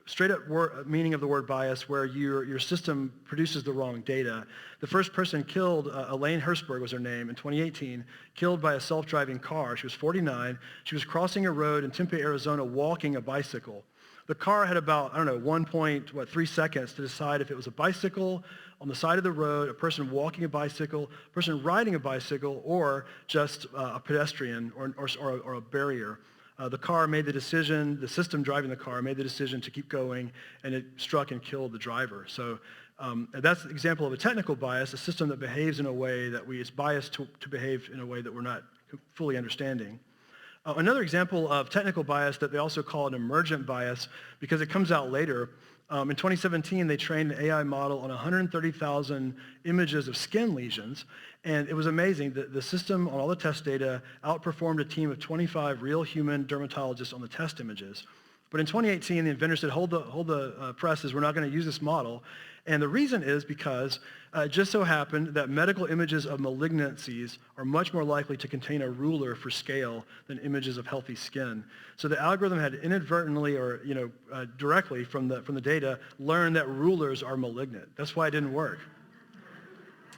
straight up meaning of the word bias, where your system produces the wrong data. The first person killed, Elaine Hertzberg was her name, in 2018, killed by a self-driving car. She was 49. She was crossing a road in Tempe, Arizona, walking a bicycle. The car had about, 1.3 seconds to decide if it was a bicycle on the side of the road, a person walking a bicycle, a person riding a bicycle, or just a pedestrian or a barrier. The car made the decision, the system driving the car made the decision to keep going, and it struck and killed the driver. So that's an example of a technical bias, a system that behaves in a way that it's biased to behave in a way that we're not fully understanding. Another example of technical bias that they also call an emergent bias because it comes out later. In 2017, they trained an AI model on 130,000 images of skin lesions, and it was amazing. The system on all the test data outperformed a team of 25 real human dermatologists on the test images. But in 2018, the inventor said, hold the presses, we're not going to use this model. And the reason is because it just so happened that medical images of malignancies are much more likely to contain a ruler for scale than images of healthy skin. So the algorithm had inadvertently or directly from the data learned that rulers are malignant. That's why it didn't work.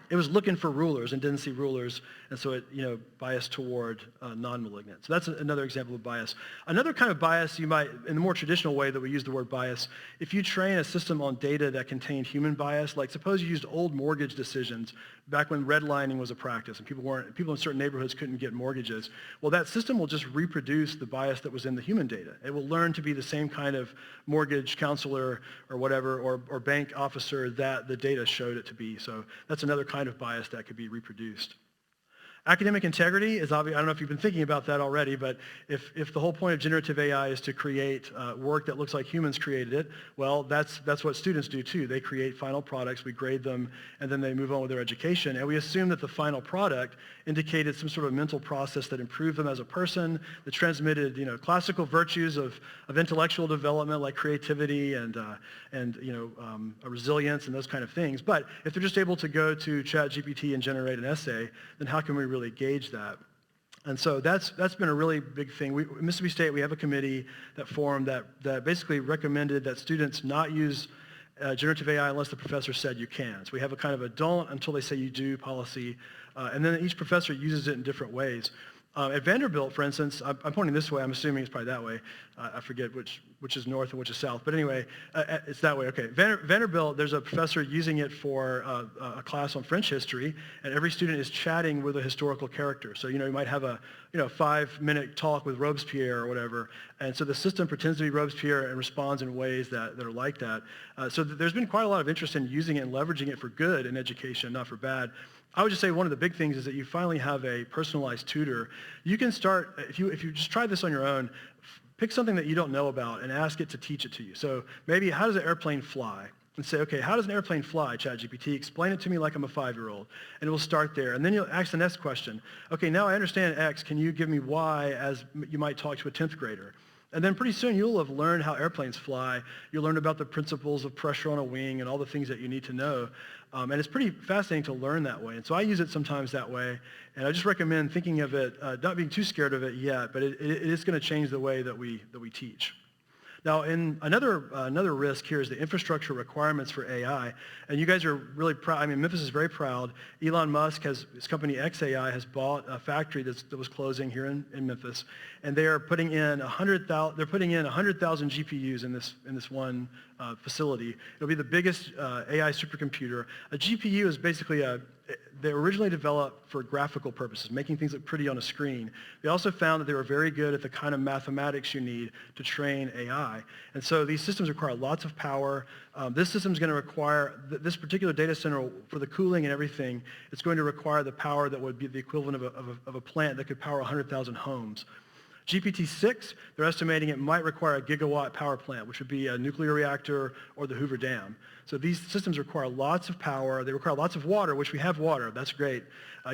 It was looking for rulers and didn't see rulers, and so it biased toward non-malignant. So that's another example of bias. Another kind of bias you might, in the more traditional way that we use the word bias, if you train a system on data that contained human bias, like suppose you used old mortgage decisions back when redlining was a practice and people in certain neighborhoods couldn't get mortgages, well, that system will just reproduce the bias that was in the human data. It will learn to be the same kind of mortgage counselor or whatever, or bank officer that the data showed it to be. So that's another kind of bias that could be reproduced. Academic integrity is obvious. I don't know if you've been thinking about that already, but if the whole point of generative AI is to create work that looks like humans created it, well, that's what students do too. They create final products, we grade them, and then they move on with their education. And we assume that the final product indicated some sort of mental process that improved them as a person, that transmitted classical virtues of intellectual development like creativity and a resilience and those kind of things. But if they're just able to go to ChatGPT and generate an essay, then how can we really gauge that? And so that's been a really big thing. At Mississippi State, we have a committee that formed that basically recommended that students not use generative AI unless the professor said you can. So we have a kind of a don't until they say you do policy, and then each professor uses it in different ways. At Vanderbilt, for instance, I'm pointing this way. I'm assuming it's probably that way. I forget which is north and which is south. But anyway, it's that way. Okay. Vanderbilt, there's a professor using it for a class on French history, and every student is chatting with a historical character. So, you might have a 5-minute talk with Robespierre or whatever, and so the system pretends to be Robespierre and responds in ways that are like that. So there's been quite a lot of interest in using it and leveraging it for good in education, not for bad. I would just say one of the big things is that you finally have a personalized tutor. You can start, if you just try this on your own, pick something that you don't know about and ask it to teach it to you. So maybe, how does an airplane fly? And say, okay, how does an airplane fly, ChatGPT? Explain it to me like I'm a 5-year-old. And it will start there. And then you'll ask the next question. Okay, now I understand X. Can you give me Y as you might talk to a 10th grader? And then pretty soon you'll have learned how airplanes fly. You'll learn about the principles of pressure on a wing and all the things that you need to know. And it's pretty fascinating to learn that way. And so I use it sometimes that way. And I just recommend thinking of it, not being too scared of it yet, but it is going to change the way that we teach. Now, in another risk here is the infrastructure requirements for AI. And you guys are really proud. I mean, Memphis is very proud. Elon Musk his company XAI has bought a factory that was closing here in Memphis, and they are putting in 100,000 GPUs in this one facility. It'll be the biggest AI supercomputer. A GPU is basically they were originally developed for graphical purposes, making things look pretty on a screen. They also found that they were very good at the kind of mathematics you need to train AI. And so these systems require lots of power. This system is going to require, this particular data center, for the cooling and everything, it's going to require the power that would be the equivalent of a plant that could power 100,000 homes. GPT-6, they're estimating it might require a gigawatt power plant, which would be a nuclear reactor or the Hoover Dam. So these systems require lots of power. They require lots of water, which we have water. That's great.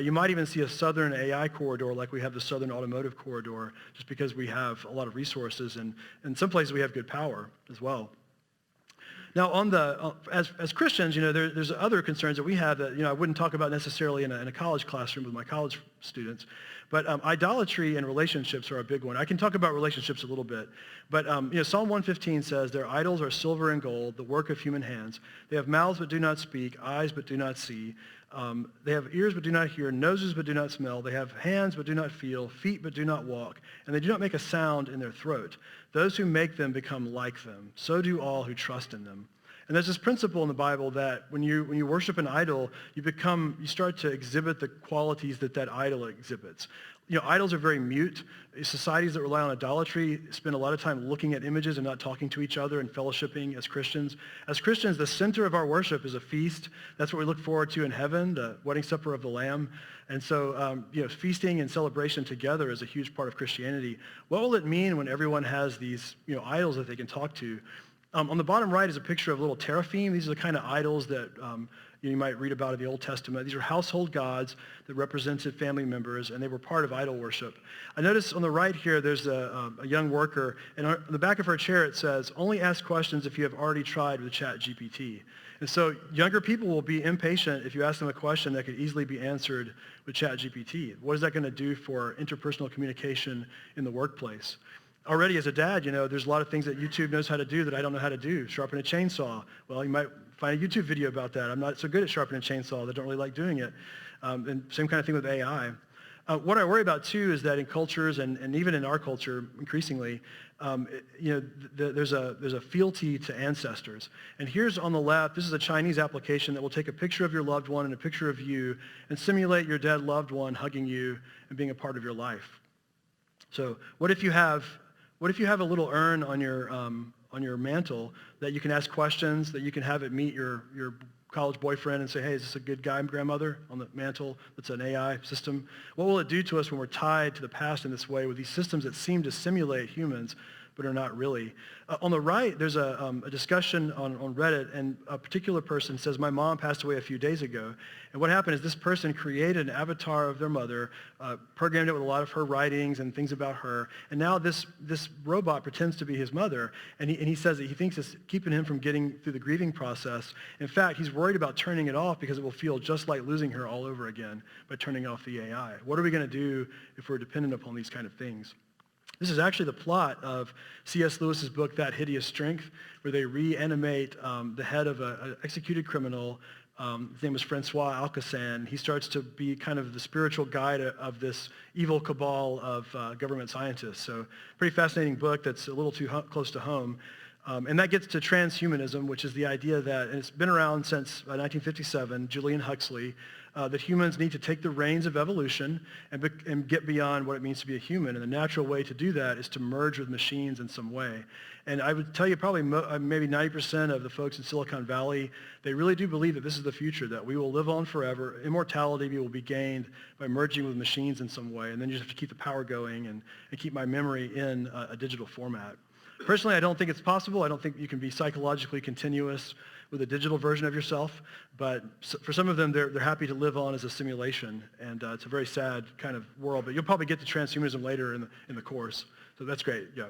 You might even see a southern AI corridor like we have the southern automotive corridor, just because we have a lot of resources, and in some places we have good power as well. Now, as Christians, there's other concerns that we have that I wouldn't talk about necessarily in a college classroom with my college students, but idolatry and relationships are a big one. I can talk about relationships a little bit, but Psalm 115 says, "Their idols are silver and gold, the work of human hands. They have mouths but do not speak, eyes but do not see. They have ears but do not hear, noses but do not smell. They have hands but do not feel, feet but do not walk, and they do not make a sound in their throat. Those who make them become like them. So do all who trust in them." And there's this principle in the Bible that when you worship an idol, you start to exhibit the qualities that idol exhibits. Idols are very mute. Societies that rely on idolatry spend a lot of time looking at images and not talking to each other and fellowshipping as Christians. As Christians, the center of our worship is a feast. That's what we look forward to in heaven, the wedding supper of the Lamb. And so, feasting and celebration together is a huge part of Christianity. What will it mean when everyone has these, idols that they can talk to? On the bottom right is a picture of little teraphim. These are the kind of idols that you might read about in the Old Testament. These are household gods that represented family members, and they were part of idol worship. I notice on the right here, there's a young worker, and on the back of her chair it says, "Only ask questions if you have already tried with ChatGPT." And so younger people will be impatient if you ask them a question that could easily be answered with ChatGPT. What is that going to do for interpersonal communication in the workplace? Already as a dad, there's a lot of things that YouTube knows how to do that I don't know how to do. Sharpen a chainsaw. Well, you might find a YouTube video about that. I'm not so good at sharpening a chainsaw. I don't really like doing it. And same kind of thing with AI. What I worry about, too, is that in cultures, and even in our culture, increasingly, there's a fealty to ancestors. And here's on the left, this is a Chinese application that will take a picture of your loved one and a picture of you and simulate your dead loved one hugging you and being a part of your life. So what if you have a little urn on your mantle that you can ask questions, that you can have it meet your college boyfriend and say, "Hey, is this a good guy, grandmother?" on the mantle that's an AI system? What will it do to us when we're tied to the past in this way with these systems that seem to simulate humans but are not really? On the right, there's a discussion on Reddit, and a particular person says, "My mom passed away a few days ago." And what happened is this person created an avatar of their mother, programmed it with a lot of her writings and things about her, and now this robot pretends to be his mother, and he says that he thinks it's keeping him from getting through the grieving process. In fact, he's worried about turning it off because it will feel just like losing her all over again by turning off the AI. What are we going to do if we're dependent upon these kind of things? This is actually the plot of C.S. Lewis's book, That Hideous Strength, where they reanimate the head of an executed criminal. His name was Francois Alcazan. He starts to be kind of the spiritual guide of this evil cabal of government scientists. So pretty fascinating book that's a little too close to home. And that gets to transhumanism, which is the idea that, and it's been around since 1957, Julian Huxley, that humans need to take the reins of evolution and get beyond what it means to be a human. And the natural way to do that is to merge with machines in some way. And I would tell you probably maybe 90% of the folks in Silicon Valley, they really do believe that this is the future, that we will live on forever. Immortality will be gained by merging with machines in some way. And then you just have to keep the power going and keep my memory in a digital format. Personally, I don't think it's possible. I don't think you can be psychologically continuous with a digital version of yourself, but for some of them, they're happy to live on as a simulation, and it's a very sad kind of world, but you'll probably get to transhumanism later in the course, so that's great, yeah.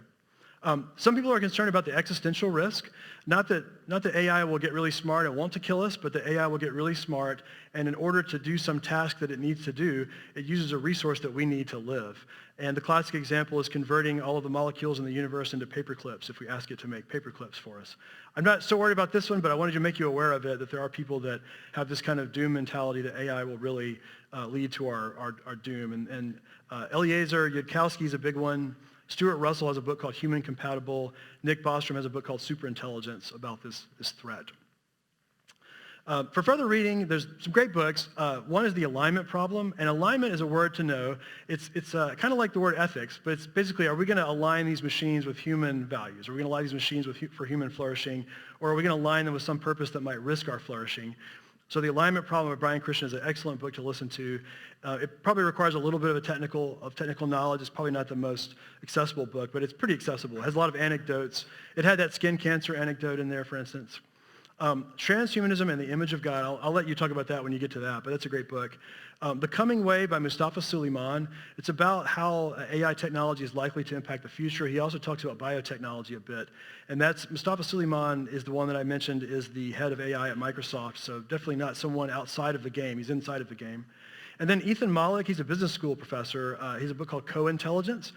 Some people are concerned about the existential risk. Not that AI will get really smart and want to kill us, but the AI will get really smart, and in order to do some task that it needs to do, it uses a resource that we need to live. And the classic example is converting all of the molecules in the universe into paper clips if we ask it to make paper clips for us. I'm not so worried about this one, but I wanted to make you aware of it, that there are people that have this kind of doom mentality that AI will really lead to our doom. And Eliezer Yudkowsky is a big one. Stuart Russell has a book called Human Compatible. Nick Bostrom has a book called Superintelligence about this threat. For further reading, there's some great books. One is The Alignment Problem, and alignment is a word to know. It's kind of like the word ethics, but it's basically, are we going to align these machines with human values? Are we going to align these machines for human flourishing, or are we going to align them with some purpose that might risk our flourishing? So The Alignment Problem by Brian Christian is an excellent book to listen to. It probably requires a little bit of technical knowledge. It's probably not the most accessible book, but it's pretty accessible. It has a lot of anecdotes. It had that skin cancer anecdote in there, for instance. Transhumanism and the Image of God, I'll let you talk about that when you get to that, but that's a great book. The Coming Wave by Mustafa Suleyman, it's about how AI technology is likely to impact the future. He also talks about biotechnology a bit. And Mustafa Suleyman is the one that I mentioned is the head of AI at Microsoft, so definitely not someone outside of the game. He's inside of the game. And then Ethan Malik, he's a business school professor. He has a book called Co-Intelligence.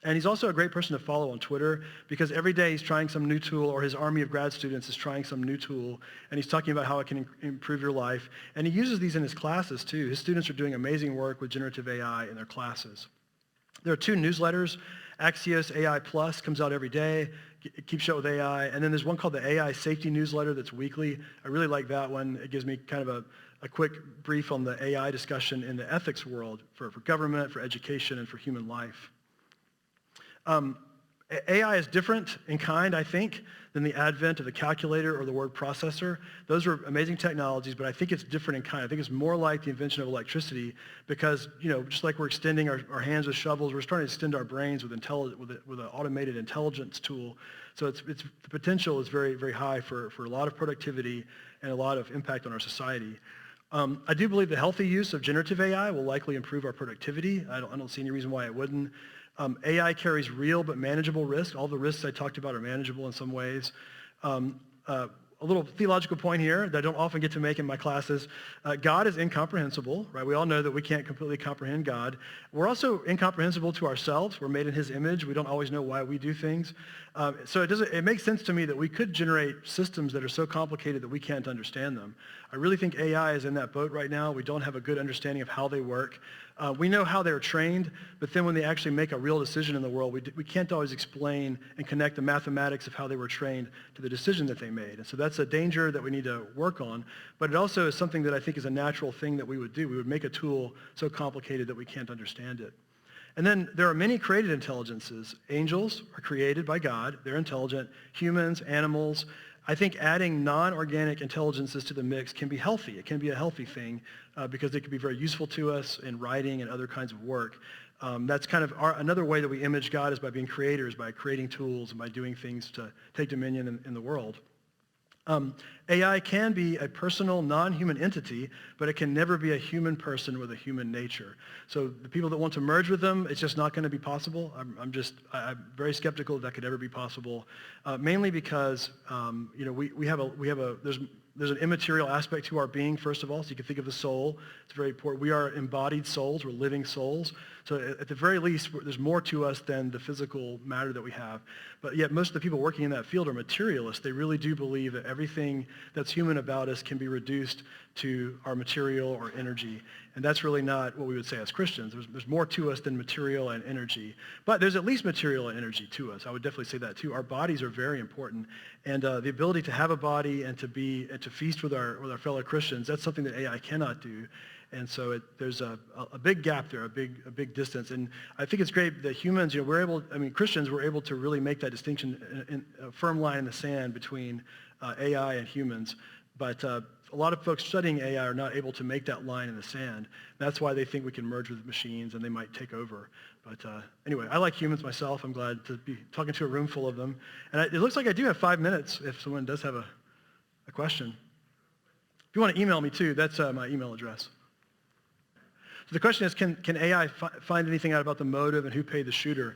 And he's also a great person to follow on Twitter because every day he's trying some new tool, or his army of grad students is trying some new tool, and he's talking about how it can improve your life. And he uses these in his classes too. His students are doing amazing work with generative AI in their classes. There are two newsletters Axios AI Plus comes out every day. It keeps up with AI. And then there's one called the AI Safety Newsletter that's weekly. I really like that one. It gives me kind of a quick brief on the AI discussion in the ethics world for government, for education, and for human life. AI is different in kind, I think, than the advent of the calculator or the word processor. Those are amazing technologies, but I think it's different in kind. I think it's more like the invention of electricity because, just like we're extending our hands with shovels, we're starting to extend our brains with an automated intelligence tool. So the potential is very, very high for a lot of productivity and a lot of impact on our society. I do believe the healthy use of generative AI will likely improve our productivity. I don't see any reason why it wouldn't. AI carries real but manageable risk. All the risks I talked about are manageable in some ways. A little theological point here that I don't often get to make in my classes. God is incomprehensible, right? We all know that we can't completely comprehend God. We're also incomprehensible to ourselves. We're made in his image. We don't always know why we do things. So it makes sense to me that we could generate systems that are so complicated that we can't understand them. I really think AI is in that boat right now. We don't have a good understanding of how they work. We know how they're trained, but then when they actually make a real decision in the world, we can't always explain and connect the mathematics of how they were trained to the decision that they made. And so that's a danger that we need to work on, but it also is something that I think is a natural thing that we would do. We would make a tool so complicated that we can't understand it. And then there are many created intelligences. Angels are created by God. They're intelligent. Humans, animals. I think adding non-organic intelligences to the mix can be healthy. It can be a healthy thing because it can be very useful to us in writing and other kinds of work. That's kind of another way that we image God is by being creators, by creating tools and by doing things to take dominion in the world. AI can be a personal, non-human entity, but it can never be a human person with a human nature. So the people that want to merge with them, it's just not going to be possible. I'm very skeptical that could ever be possible, mainly because there's an immaterial aspect to our being, first of all. So you can think of the soul. It's very important. We are embodied souls. We're living souls. So at the very least, there's more to us than the physical matter that we have. But yet most of the people working in that field are materialists. They really do believe that everything that's human about us can be reduced to our material or energy. And that's really not what we would say as Christians. There's more to us than material and energy. But there's at least material and energy to us. I would definitely say that too. Our bodies are very important. And the ability to have a body and to feast with our fellow Christians, that's something that AI cannot do. And so there's a big gap there, a big distance. And I think it's great that humans, Christians were able to really make that distinction in a firm line in the sand between AI and humans. But a lot of folks studying AI are not able to make that line in the sand. That's why they think we can merge with machines and they might take over. But anyway, I like humans myself. I'm glad to be talking to a room full of them. And it looks like I do have 5 minutes if someone does have a question. If you want to email me too, that's my email address. So the question is, can AI find anything out about the motive and who paid the shooter?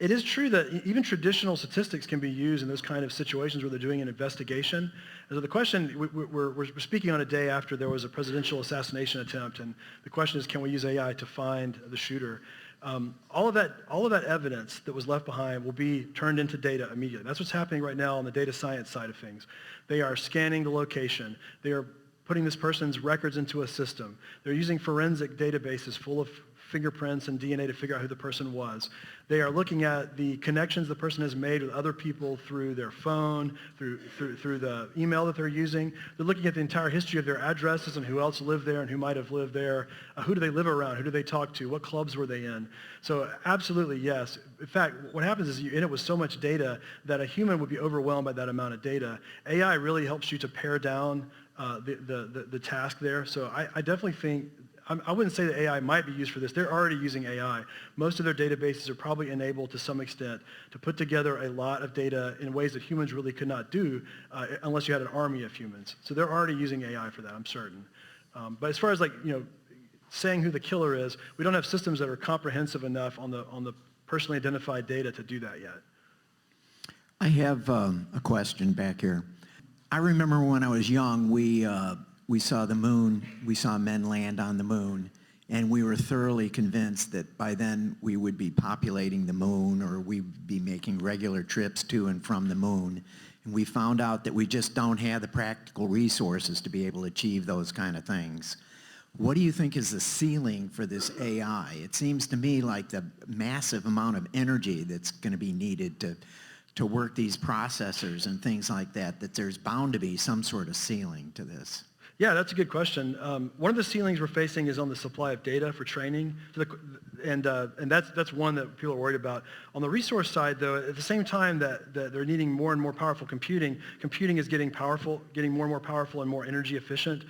It is true that even traditional statistics can be used in those kind of situations where they're doing an investigation. And so the question, we're speaking on a day after there was a presidential assassination attempt, and the question is, can we use AI to find the shooter? All of that evidence that was left behind will be turned into data immediately. That's what's happening right now on the data science side of things. They are scanning the location. They are putting this person's records into a system. They're using forensic databases full of fingerprints and DNA to figure out who the person was. They are looking at the connections the person has made with other people through their phone, through the email that they're using. They're looking at the entire history of their addresses and who else lived there and who might have lived there. Who do they live around? Who do they talk to? What clubs were they in? So absolutely, yes. In fact, what happens is you end up with so much data that a human would be overwhelmed by that amount of data. AI really helps you to pare down the task there. So I definitely think, I wouldn't say that AI might be used for this. They're already using AI. Most of their databases are probably enabled to some extent to put together a lot of data in ways that humans really could not do unless you had an army of humans. So they're already using AI for that, I'm certain. But as far as saying who the killer is, we don't have systems that are comprehensive enough on the personally identified data to do that yet. I have a question back here. I remember when I was young, we saw the moon, we saw men land on the moon, and we were thoroughly convinced that by then we would be populating the moon or we'd be making regular trips to and from the moon. And we found out that we just don't have the practical resources to be able to achieve those kind of things. What do you think is the ceiling for this AI? It seems to me like the massive amount of energy that's going to be needed to work these processors and things like that, that there's bound to be some sort of ceiling to this. Yeah, that's a good question. One of the ceilings we're facing is on the supply of data for training, and that's one that people are worried about. On the resource side, though, at the same time that they're needing more and more powerful computing is getting more and more powerful and more energy efficient.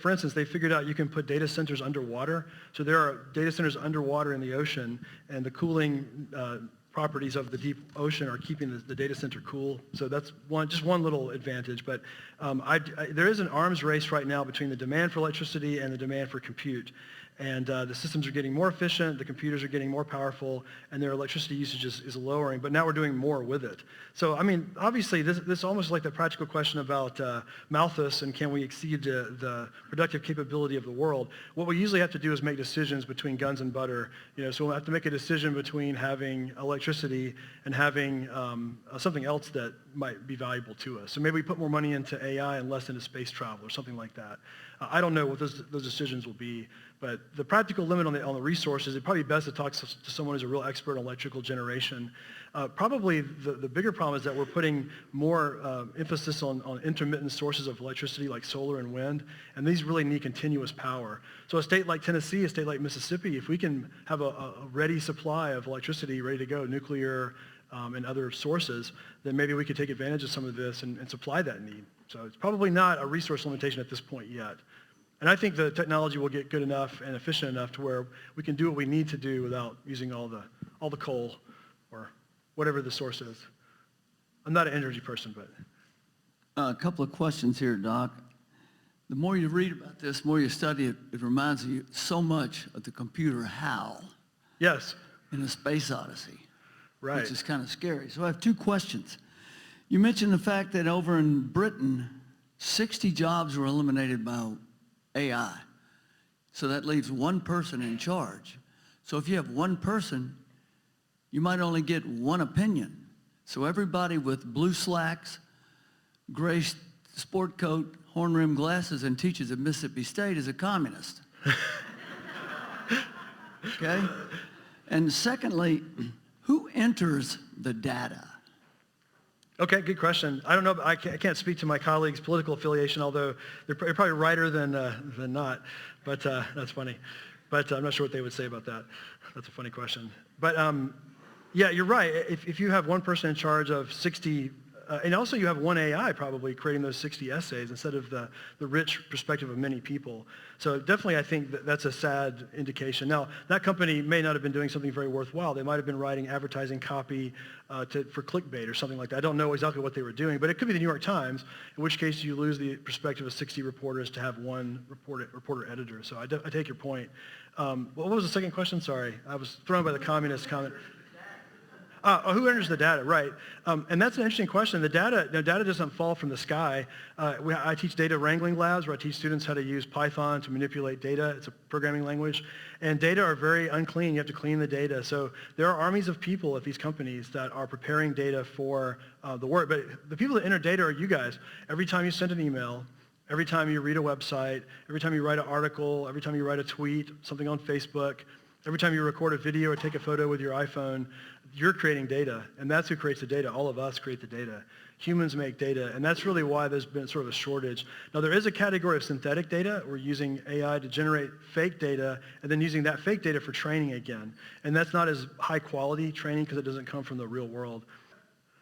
For instance, they figured out you can put data centers underwater. So there are data centers underwater in the ocean, and the cooling properties of the deep ocean are keeping the data center cool. So that's just one little advantage. But there is an arms race right now between the demand for electricity and the demand for compute. And the systems are getting more efficient, the computers are getting more powerful, and their electricity usage is lowering, but now we're doing more with it. So, I mean, obviously, this is almost like the practical question about Malthus and can we exceed the productive capability of the world. What we usually have to do is make decisions between guns and butter. So we'll have to make a decision between having electricity and having something else that might be valuable to us. So maybe we put more money into AI and less into space travel or something like that. I don't know what those decisions will be, but the practical limit on the resources, it'd probably be best to talk to someone who's a real expert on electrical generation. Probably the bigger problem is that we're putting more emphasis on intermittent sources of electricity like solar and wind, and these really need continuous power. So a state like Tennessee, a state like Mississippi, if we can have a ready supply of electricity ready to go, nuclear and other sources, then maybe we could take advantage of some of this and supply that need. So it's probably not a resource limitation at this point yet. And I think the technology will get good enough and efficient enough to where we can do what we need to do without using all the coal or whatever the source is. I'm not an energy person, but. A couple of questions here, Doc. The more you read about this, the more you study it, it reminds you so much of the computer HAL. Yes. In the Space Odyssey. Right. Which is kind of scary. So I have two questions. You mentioned the fact that over in Britain, 60 jobs were eliminated by AI. So that leaves one person in charge. So if you have one person, you might only get one opinion. So everybody with blue slacks, gray sport coat, horn-rimmed glasses, and teaches at Mississippi State is a communist. Okay? And secondly, who enters the data? Okay, good question. I don't know, I can't speak to my colleagues' political affiliation, although they're probably righter than not, but that's funny. But I'm not sure what they would say about that. That's a funny question. But yeah, you're right. If you have one person in charge of 60, and also you have one AI probably creating those 60 essays instead of the rich perspective of many people. So definitely I think that's a sad indication. Now, that company may not have been doing something very worthwhile. They might have been writing advertising copy for clickbait or something like that. I don't know exactly what they were doing, but it could be the New York Times, in which case you lose the perspective of 60 reporters to have one reporter editor. So I take your point. What was the second question? Sorry. I was thrown by the communist comment. Who enters the data, right. And that's an interesting question. The data doesn't fall from the sky. I teach data wrangling labs where I teach students how to use Python to manipulate data. It's a programming language. And data are very unclean. You have to clean the data. So there are armies of people at these companies that are preparing data for the work. But the people that enter data are you guys. Every time you send an email, every time you read a website, every time you write an article, every time you write a tweet, something on Facebook, every time you record a video or take a photo with your iPhone, you're creating data, and that's who creates the data. All of us create the data. Humans make data, and that's really why there's been sort of a shortage. Now, there is a category of synthetic data. We're using AI to generate fake data, and then using that fake data for training again. And that's not as high quality training because it doesn't come from the real world.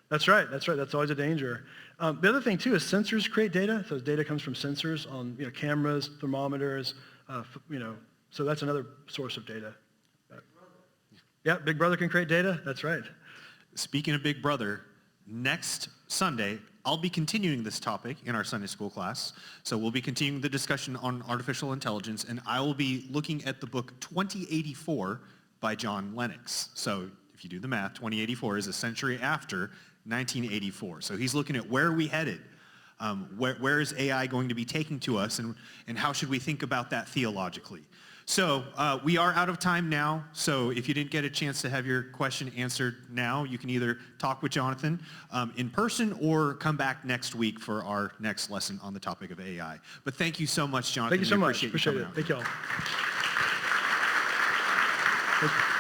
That's right. That's always a danger. The other thing, too, is sensors create data. So data comes from sensors on cameras, thermometers, so that's another source of data. Yeah, Big Brother can create data. That's right. Speaking of Big Brother, next Sunday, I'll be continuing this topic in our Sunday school class. So we'll be continuing the discussion on artificial intelligence, and I will be looking at the book 2084 by John Lennox. So if you do the math, 2084 is a century after 1984. So he's looking at where are we headed? Where is AI going to be taking to us, and how should we think about that theologically? So we are out of time now, so if you didn't get a chance to have your question answered now, you can either talk with Jonathan in person or come back next week for our next lesson on the topic of AI. But thank you so much, Jonathan. Thank you so We much. appreciate you Appreciate coming it. out. Thank you all. Thank you.